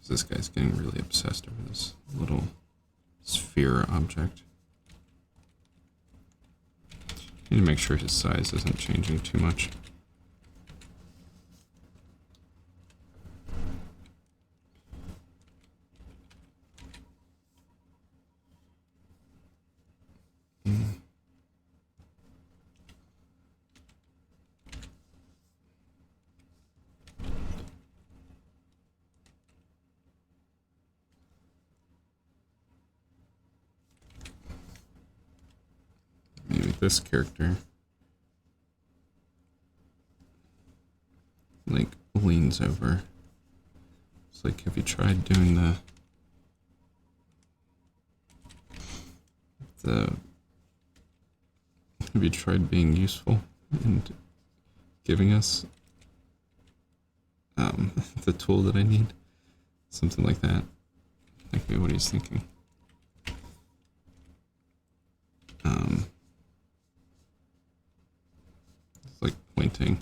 This guy's getting really obsessed over this little sphere object. Need to make sure his size isn't changing too much. like this character, like, leans over. It's like, have you tried doing have you tried being useful and giving us the tool that I need? Something like that. Like, what he's thinking. It's like pointing.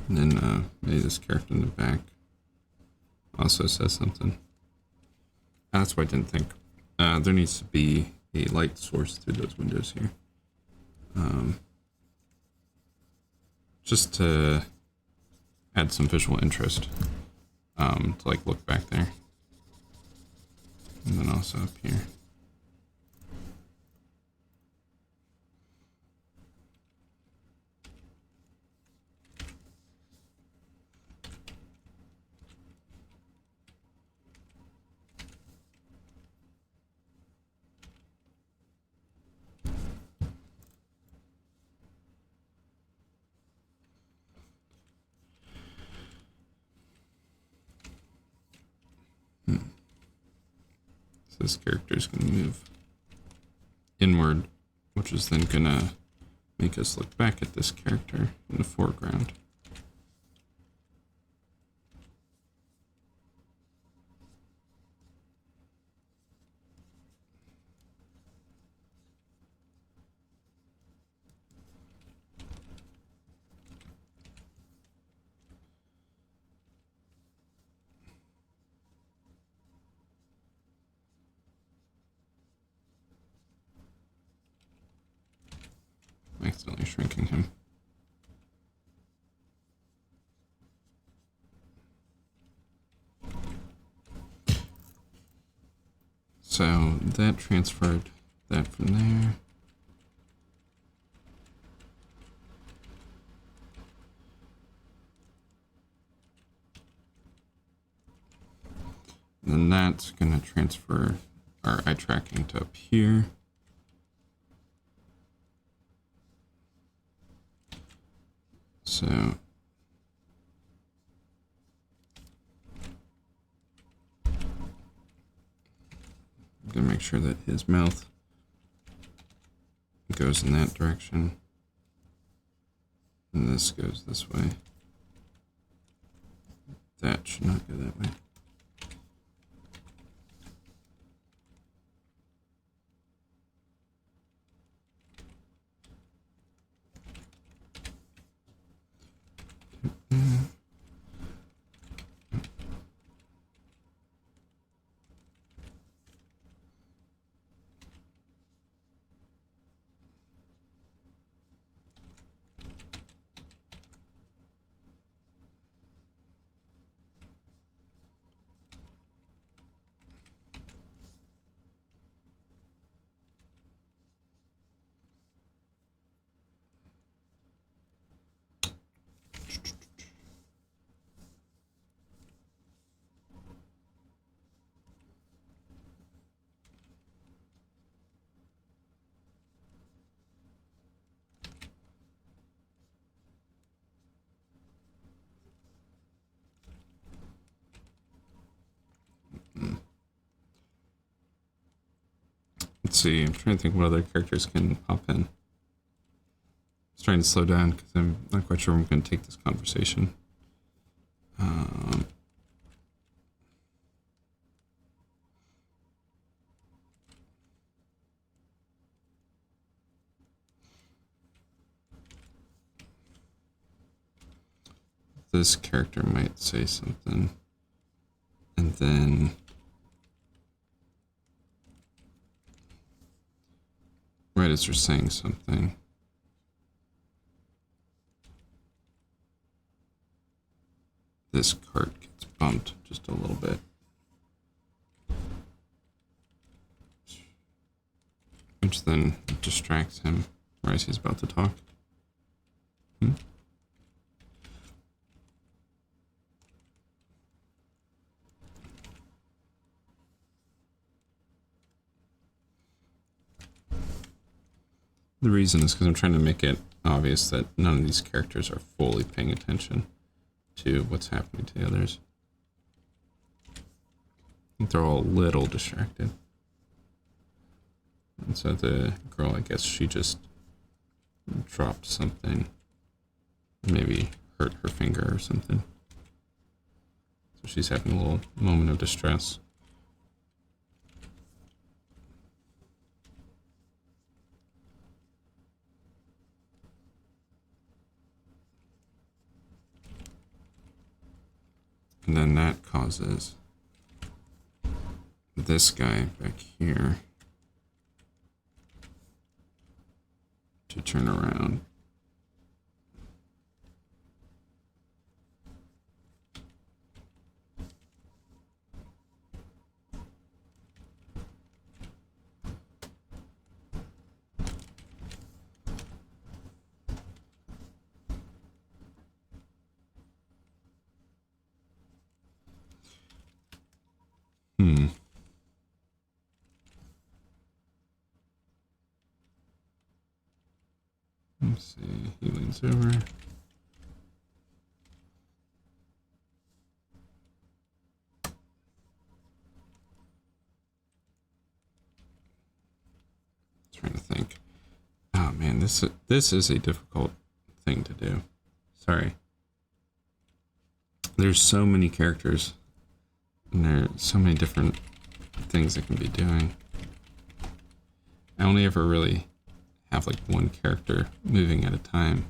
And then maybe this character in the back also says something. That's what I didn't think. There needs to be a light source through those windows here. Just to add some visual interest. To like look back there. And then also up here. So this character is going to move inward, which is then going to make us look back at this character in the foreground. Accidentally shrinking him. So that transferred that from there. And then that's going to transfer our eye tracking to up here. So I'm gonna make sure that his mouth goes in that direction, and this goes this way. That should not go that way. Let's see, I'm trying to think what other characters can pop in. I was trying to slow down because I'm not quite sure where I'm going to take this conversation. This character might say something, and then right as they're saying something. This cart gets bumped just a little bit. Which then distracts him right as he's about to talk. The reason is because I'm trying to make it obvious that none of these characters are fully paying attention to what's happening to the others. I think they're all a little distracted. And so the girl, I guess she just dropped something. Maybe hurt her finger or something. So she's having a little moment of distress. And then that causes this guy back here to turn around. Let's see, he leans over. Trying to think. Oh man, this is a difficult thing to do. Sorry. There's so many characters, and there are so many different things I can be doing. I only ever really have like one character moving at a time.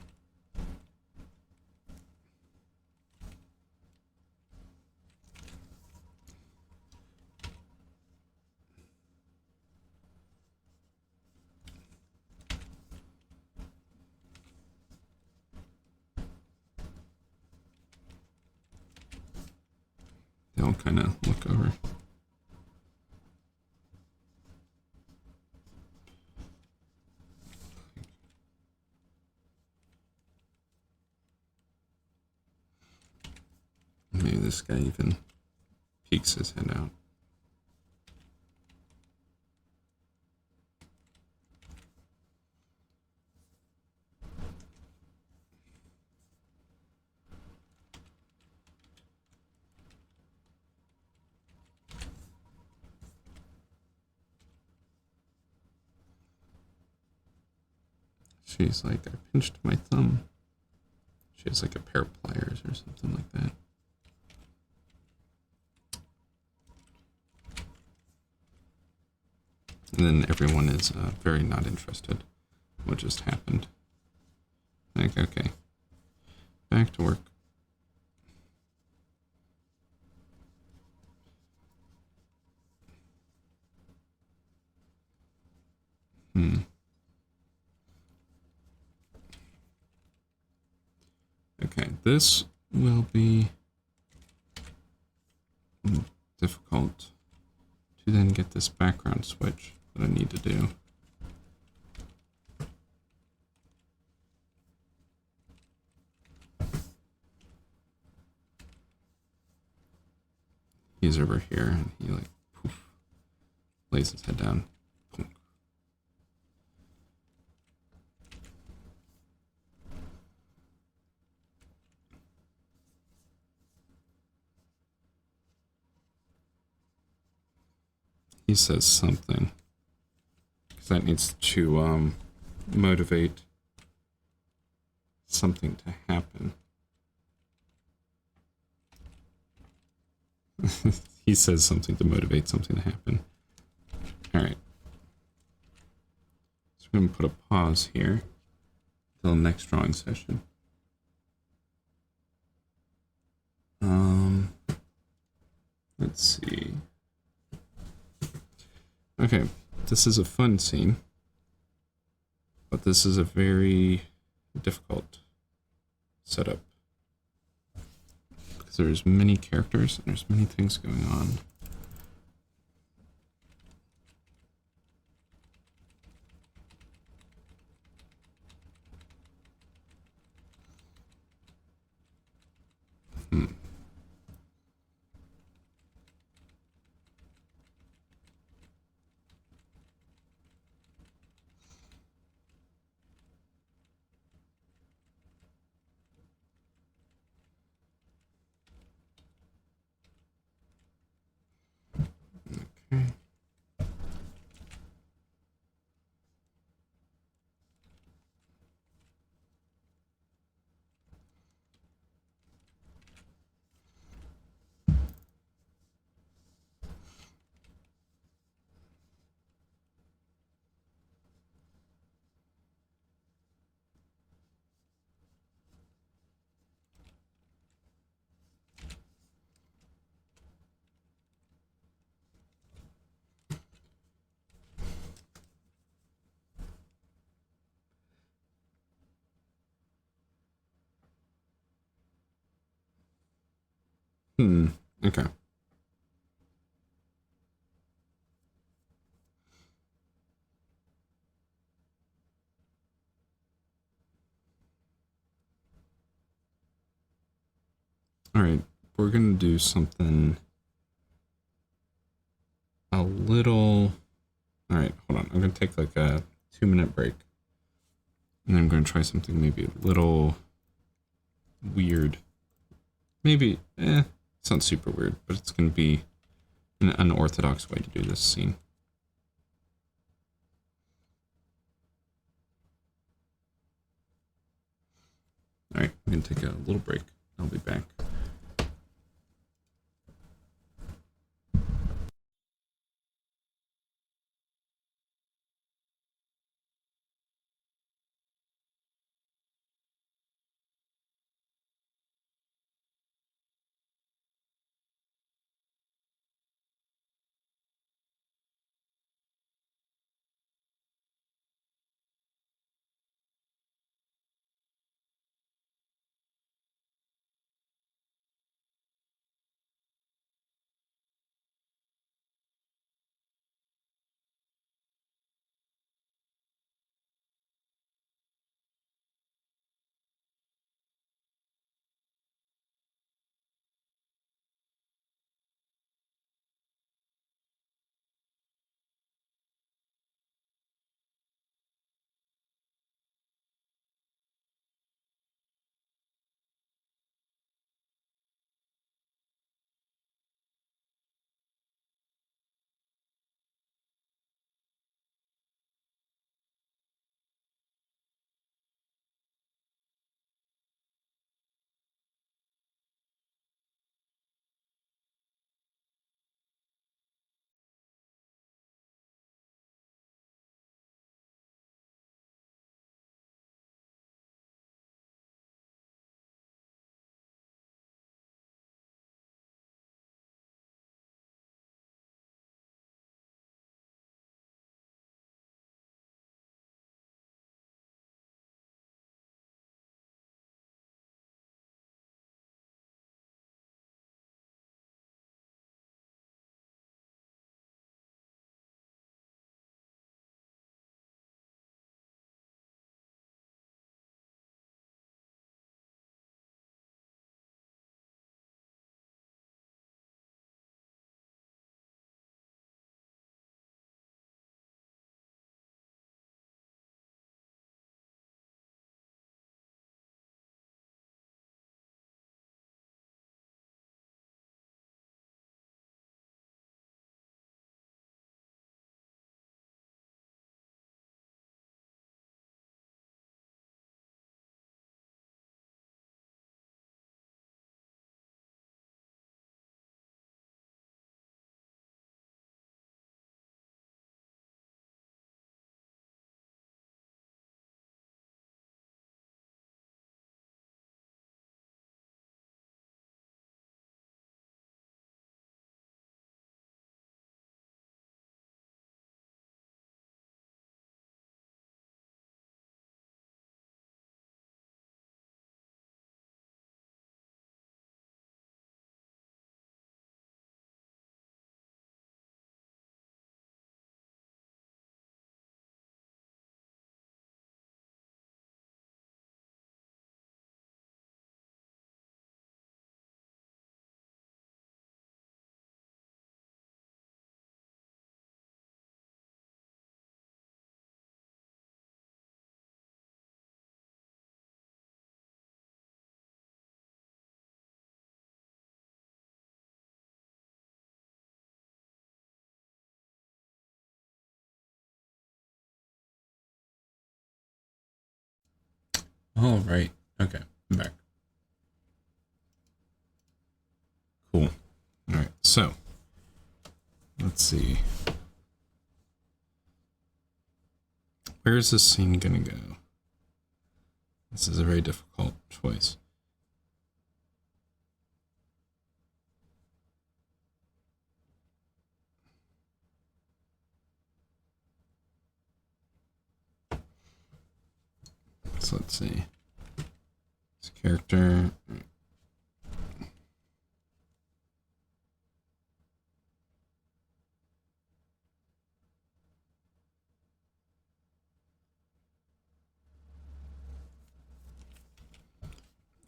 They all kind of look over. Maybe this guy even peeks his head out. She's like, I pinched my thumb. She has like a pair of pliers or something like that. And then everyone is very not interested in what just happened. Like, okay, back to work. Okay, this will be difficult to then get this background switch that I need to do. He's over here and he like poof, lays his head down. Poof. He says something, because that needs to motivate something to happen. He says something to motivate something to happen. Alright. So we're going to put a pause here until the next drawing session. Let's see. Okay, this is a fun scene. but this is a very difficult setup because there's many characters and there's many things going on. Okay. Okay. All right, we're gonna do something a little. All right, hold on. I'm gonna take like a 2-minute break, and I'm gonna try something maybe a little weird. Maybe, it's not super weird, but it's gonna be an unorthodox way to do this scene. All right, I'm gonna take a little break. I'll be back. All right. Okay. I'm back. Cool. All right. So let's see. Where is this scene going to go? This is a very difficult choice. So let's see. This character.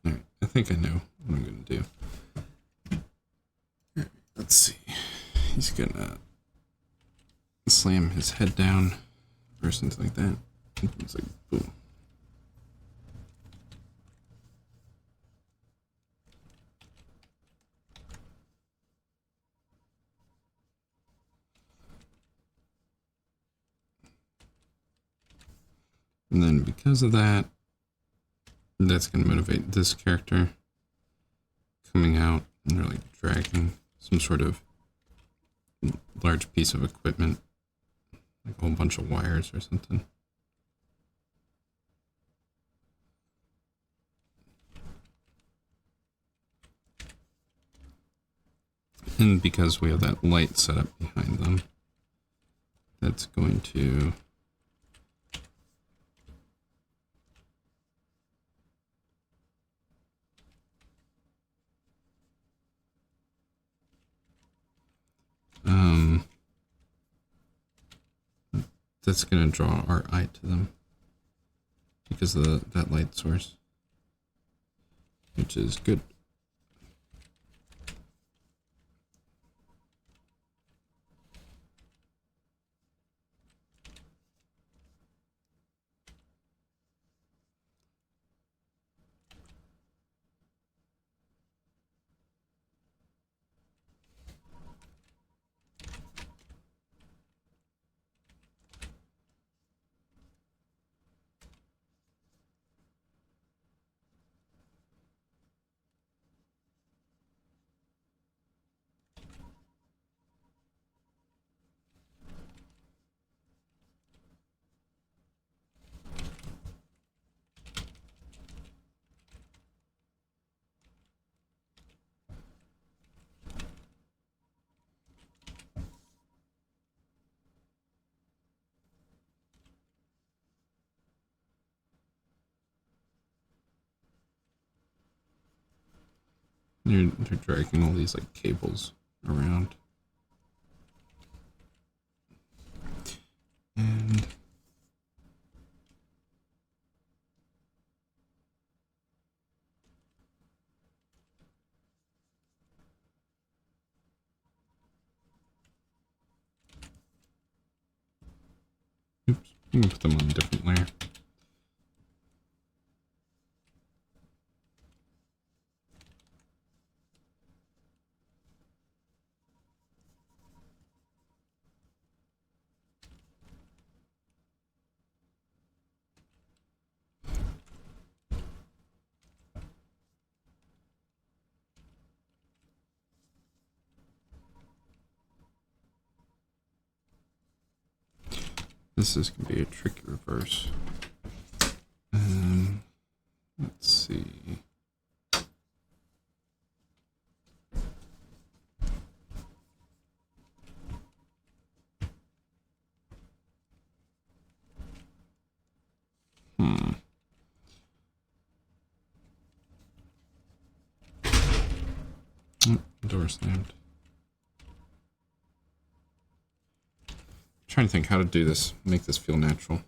All right. I think I know what I'm going to do. Let's see. He's going to slam his head down or something like that. It's like, boom. And then because of that, that's going to motivate this character coming out and they're like dragging some sort of large piece of equipment, like a whole bunch of wires or something. And because we have that light set up behind them, that's going to that's going to draw our eye to them because of that light source, which is good. They're dragging all these like cables around. And oops, I'm gonna put them on a different layer. This is going to be a tricky reverse. Let's see. Door slammed. Trying to think how to do this, make this feel natural.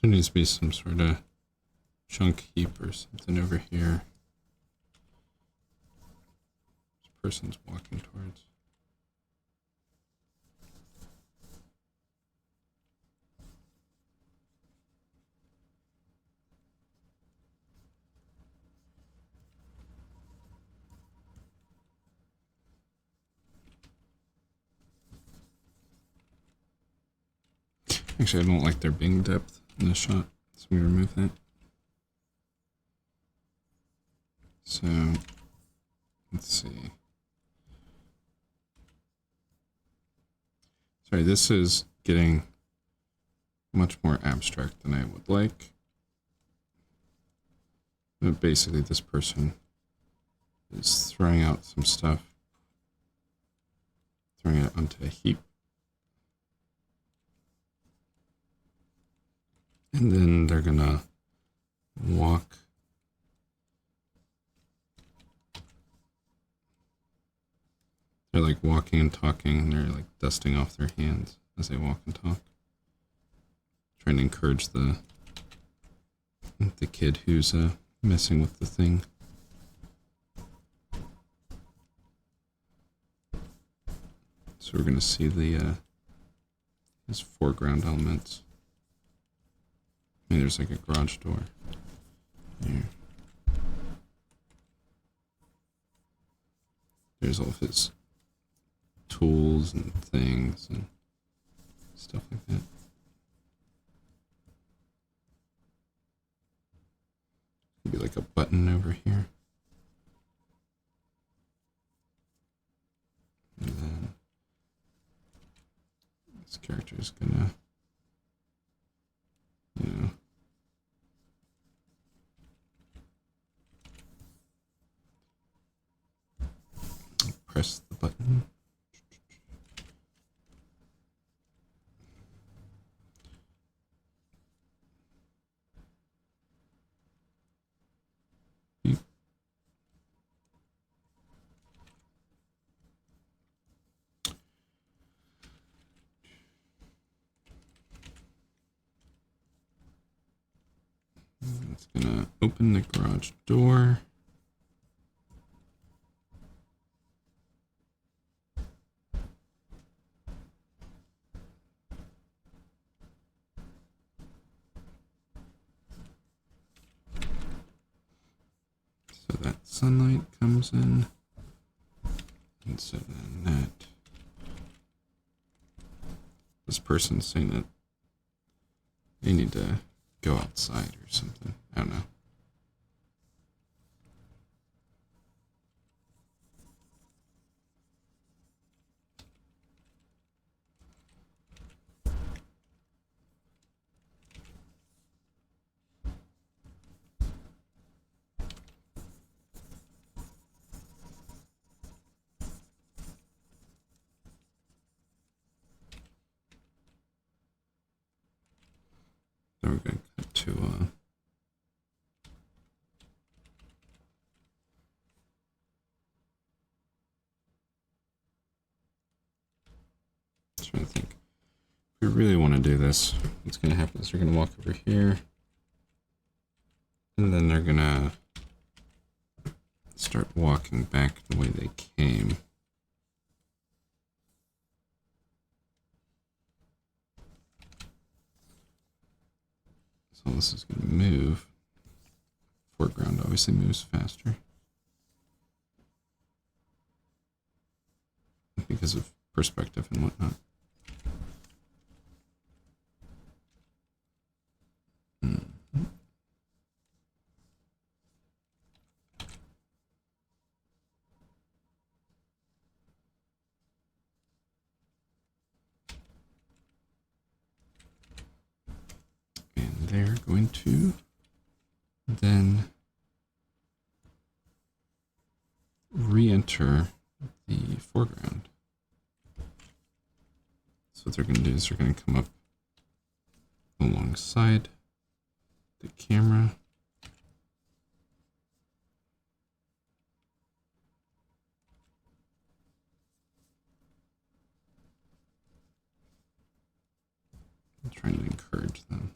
There needs to be some sort of chunk heap or something over here. This person's walking towards. Actually, I don't like there being depth in this shot, so we remove that. So, let's see. Sorry, this is getting much more abstract than I would like. But basically, this person is throwing out some stuff, throwing it onto a heap. And then they're gonna walk. They're like walking and talking, and they're like dusting off their hands as they walk and talk. Trying to encourage the kid who's messing with the thing. So we're gonna see the his foreground elements. And there's like a garage door here. There's all of his tools and things and stuff like that. Maybe like a button over here. And then this character is gonna, you know, press the button. It's gonna open the garage door. So that sunlight comes in. And so then that this person's saying that they need to go outside or something. I don't know. Then we're going to cut to trying to think. If we really want to do this, what's going to happen is they're going to walk over here, and then they're going to start walking back the way they came. So this is going to move. Foreground obviously moves faster because of perspective and whatnot. And they're going to then re-enter the foreground. So what they're going to do is they're going to come up alongside the camera. I'm trying to encourage them.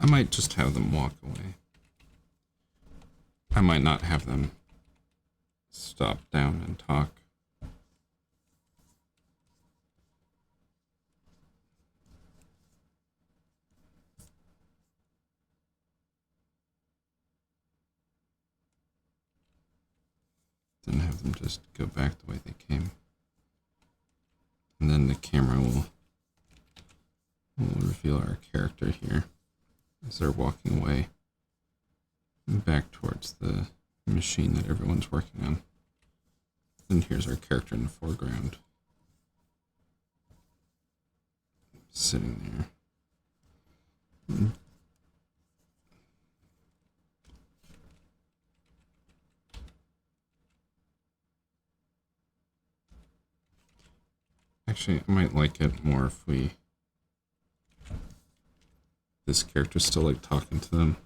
I might just have them walk away. I might not have them stop down and talk. Then have them just go back the way they came. And then the camera will reveal our character here as they're walking away back towards the machine that everyone's working on. And here's our character in the foreground, sitting there. Actually, I might like it more if this character's still like talking to them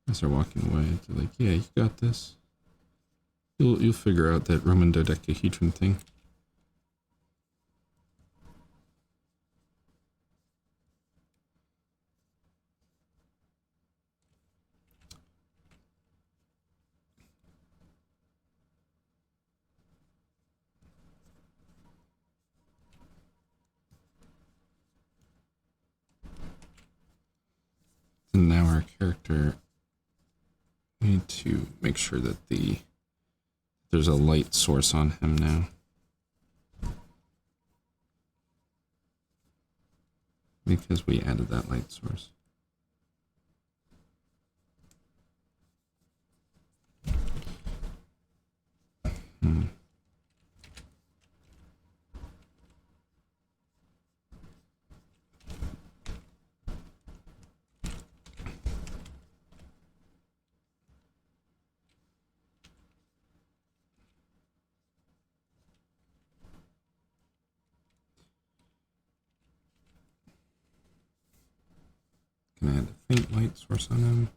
as they're walking away. They're like, "Yeah, you got this. You'll figure out that Roman dodecahedron thing." And now our character, we need to make sure that there's a light source on him now. Because we added that light source. Can I add a faint light source on him?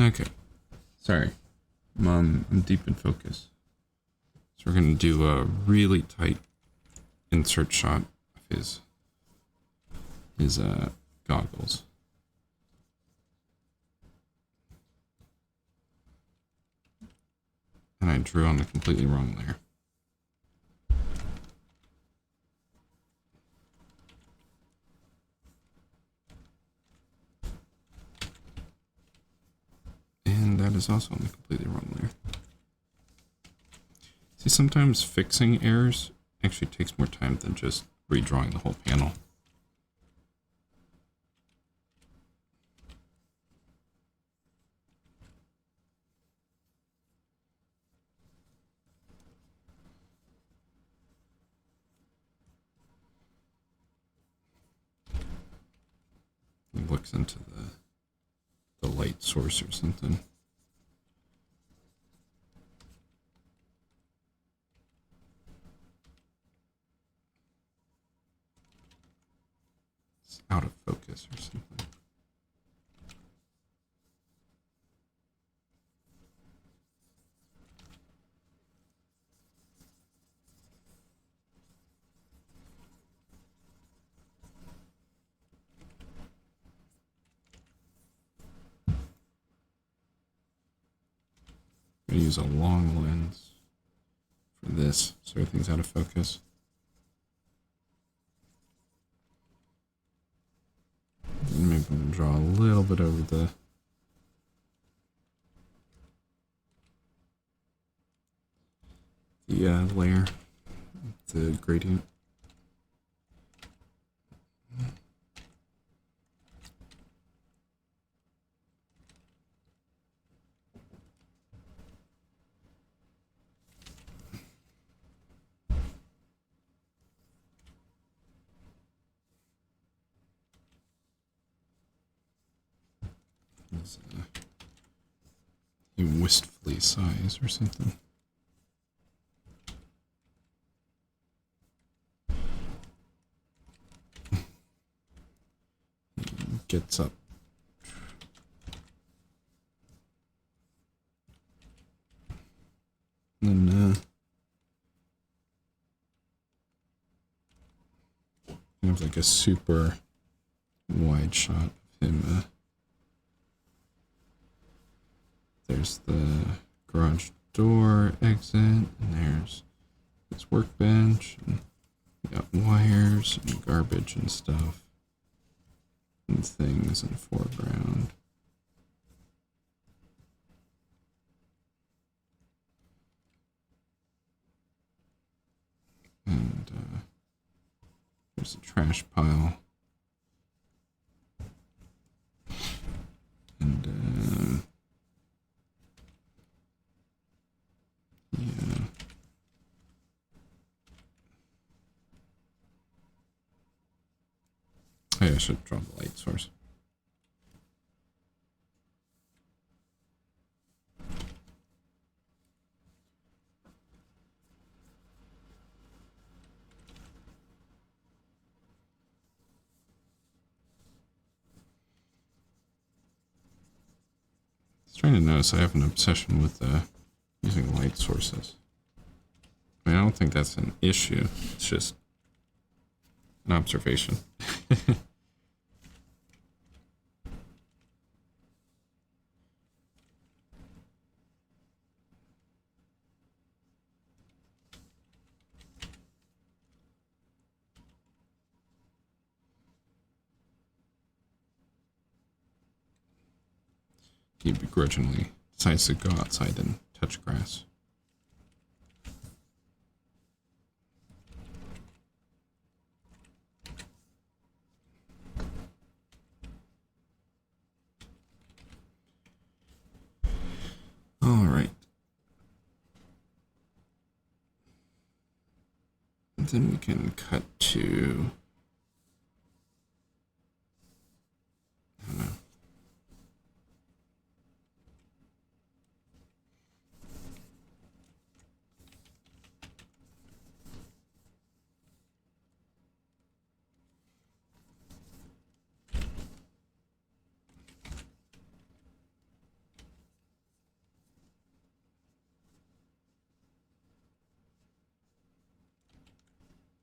Okay. Sorry. I'm deep in focus. So we're going to do a really tight insert shot of his goggles. And I drew on the completely wrong layer. And that is also on the completely wrong layer. See, sometimes fixing errors actually takes more time than just redrawing the whole panel. He looks into the light source or something. It's out of focus or something. I'm going to use a long lens for this, so everything's out of focus. And maybe I'm going to draw a little bit over the layer, the gradient. Is, he wistfully sighs or something. He gets up. And then, you have like a super wide shot of him. There's the garage door exit, and there's his workbench, and we got wires and garbage and stuff, and things in the foreground. And there's a trash pile. And yeah. Hey, I should draw the light source. Trying to notice I have an obsession with using light sources. I mean, I don't think that's an issue. It's just an observation. He begrudgingly decides to go outside and touch grass. All right. And then we can cut to... I don't know.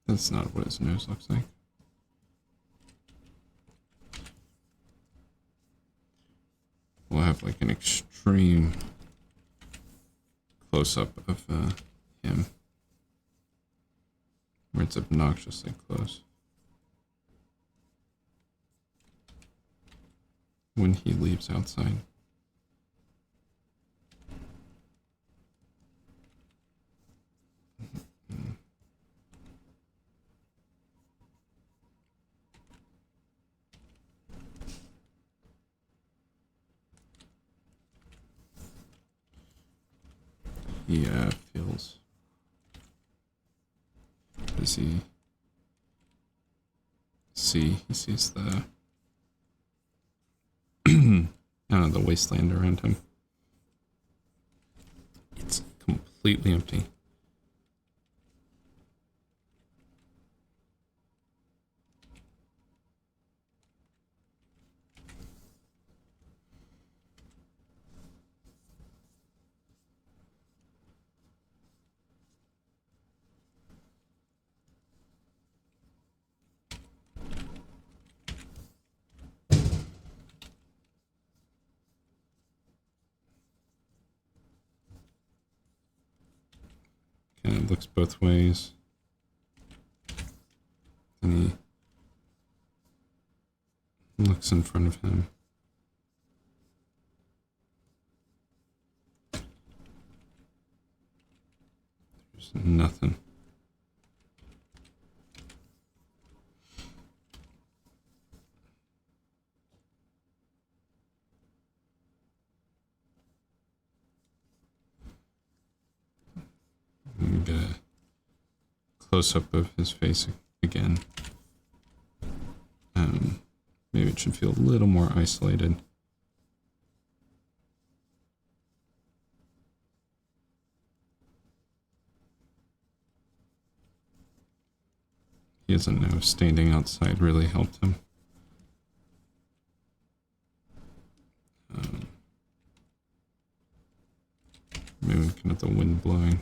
That's not what his nose looks like. We'll have like an extreme close-up of him, where it's obnoxiously close. When he leaves outside. He feels... Does he see? He sees the... I don't know, the wasteland around him. It's completely empty. And it looks both ways. And he looks in front of him. There's nothing. Get a close-up of his face again. Maybe it should feel a little more isolated. doesn't know if standing outside really helped him. Maybe looking at the wind blowing.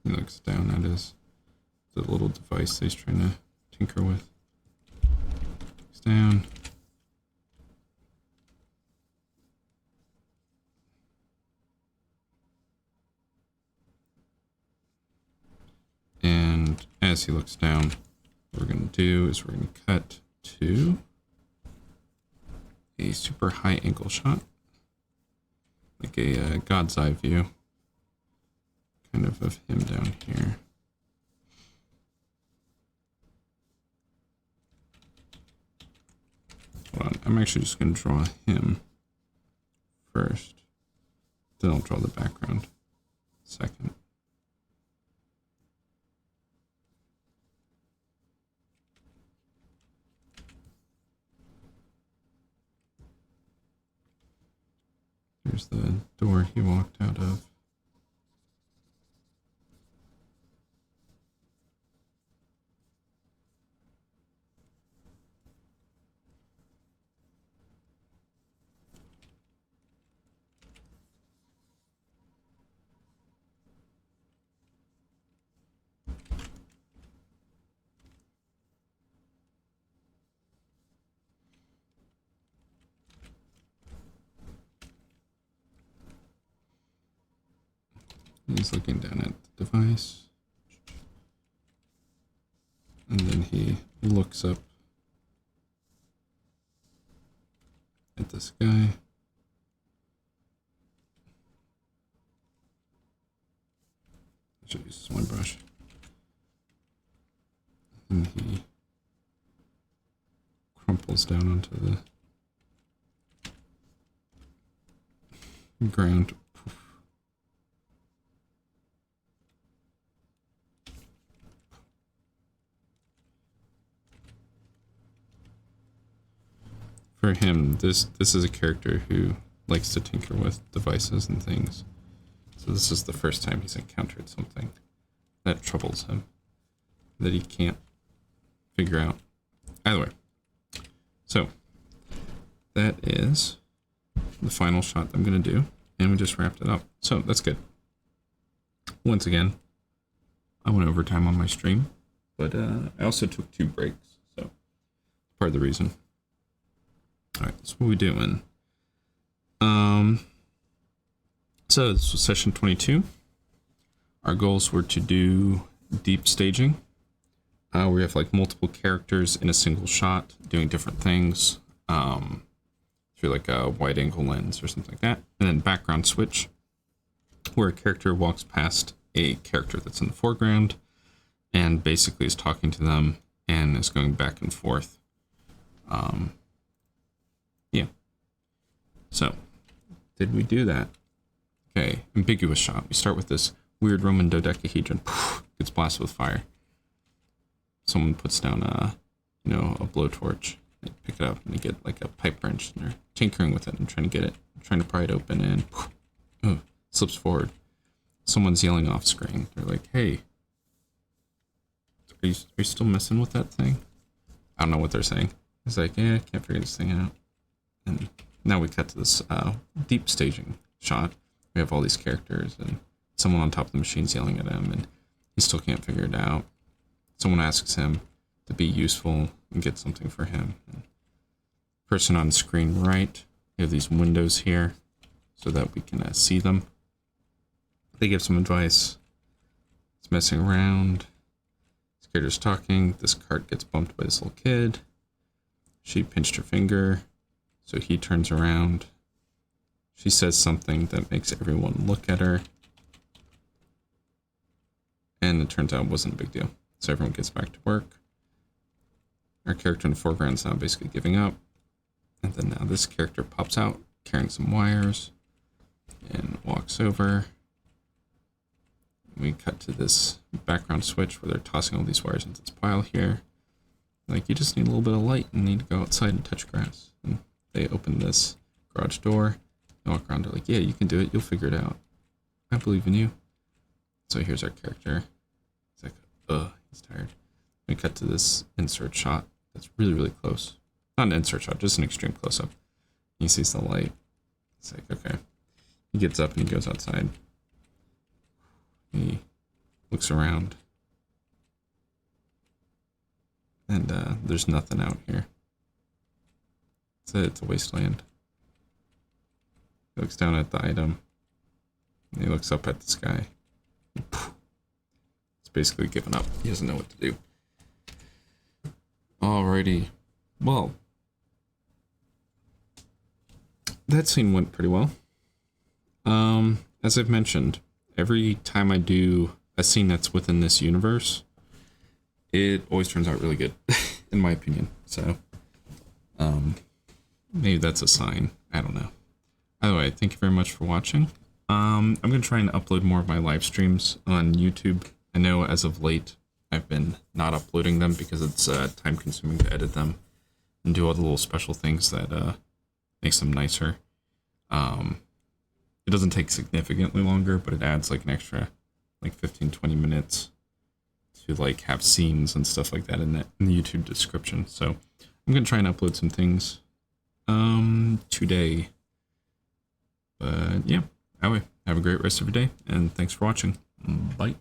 He looks down at the little device that he's trying to tinker with. Looks down. And as he looks down, what we're going to do is we're going to cut to a super high angle shot, like a God's eye view, kind of him down here. Hold on, I'm actually just going to draw him first, then I'll draw the background second. Here's the door he walked out of. He's looking down at the device. And then he looks up at this guy. I should use one brush. And he crumples down onto the ground. For him, this is a character who likes to tinker with devices and things. So this is the first time he's encountered something that troubles him, that he can't figure out. Either way. So, that is the final shot that I'm going to do, and we just wrapped it up. So, that's good. Once again, I went overtime on my stream, but I also took 2 breaks, so part of the reason. Alright, so what are we doing? So this was session 22. Our goals were to do deep staging. We have like multiple characters in a single shot doing different things through like a wide angle lens or something like that. And then background switch, where a character walks past a character that's in the foreground and basically is talking to them and is going back and forth. Yeah. So, did we do that? Okay, ambiguous shot. We start with this weird Roman dodecahedron. Gets blasted with fire. Someone puts down a blowtorch. They pick it up and they get like a pipe wrench and they're tinkering with it and trying to pry it open and slips forward. Someone's yelling off screen. They're like, "Hey, are you still messing with that thing?" I don't know what they're saying. It's like, "Yeah, I can't figure this thing out." And now we cut to this deep staging shot. We have all these characters and someone on top of the machine's yelling at him and he still can't figure it out. Someone asks him to be useful and get something for him. And person on screen right, we have these windows here so that we can see them. They give some advice. It's messing around. This character's talking. This cart gets bumped by this little kid. She pinched her finger. So he turns around. She says something that makes everyone look at her. And it turns out it wasn't a big deal. So everyone gets back to work. Our character in the foreground is now basically giving up. And then now this character pops out carrying some wires. and walks over. We cut to this background switch where they're tossing all these wires into this pile here. Like, you just need a little bit of light and need to go outside and touch grass. And they open this garage door. They walk around, they're like, yeah, you can do it. You'll figure it out. I believe in you. So here's our character. He's like, he's tired. We cut to this insert shot that's really, really close. Not an insert shot, just an extreme close-up. He sees the light. It's like, okay. He gets up and he goes outside. He looks around. And there's nothing out here. It's a wasteland. He looks down at the item. And he looks up at the sky. It's basically given up. He doesn't know what to do. Alrighty. Well, that scene went pretty well. As I've mentioned, every time I do a scene that's within this universe, it always turns out really good, in my opinion. So, maybe that's a sign. I don't know. Either way, thank you very much for watching. I'm going to try and upload more of my live streams on YouTube. I know as of late, I've been not uploading them because it's time consuming to edit them and do all the little special things that makes them nicer. It doesn't take significantly longer, but it adds like an extra like 15-20 minutes to like have scenes and stuff like that in the YouTube description. So I'm gonna try and upload some things today. But yeah, anyway, have a great rest of your day and thanks for watching. Bye.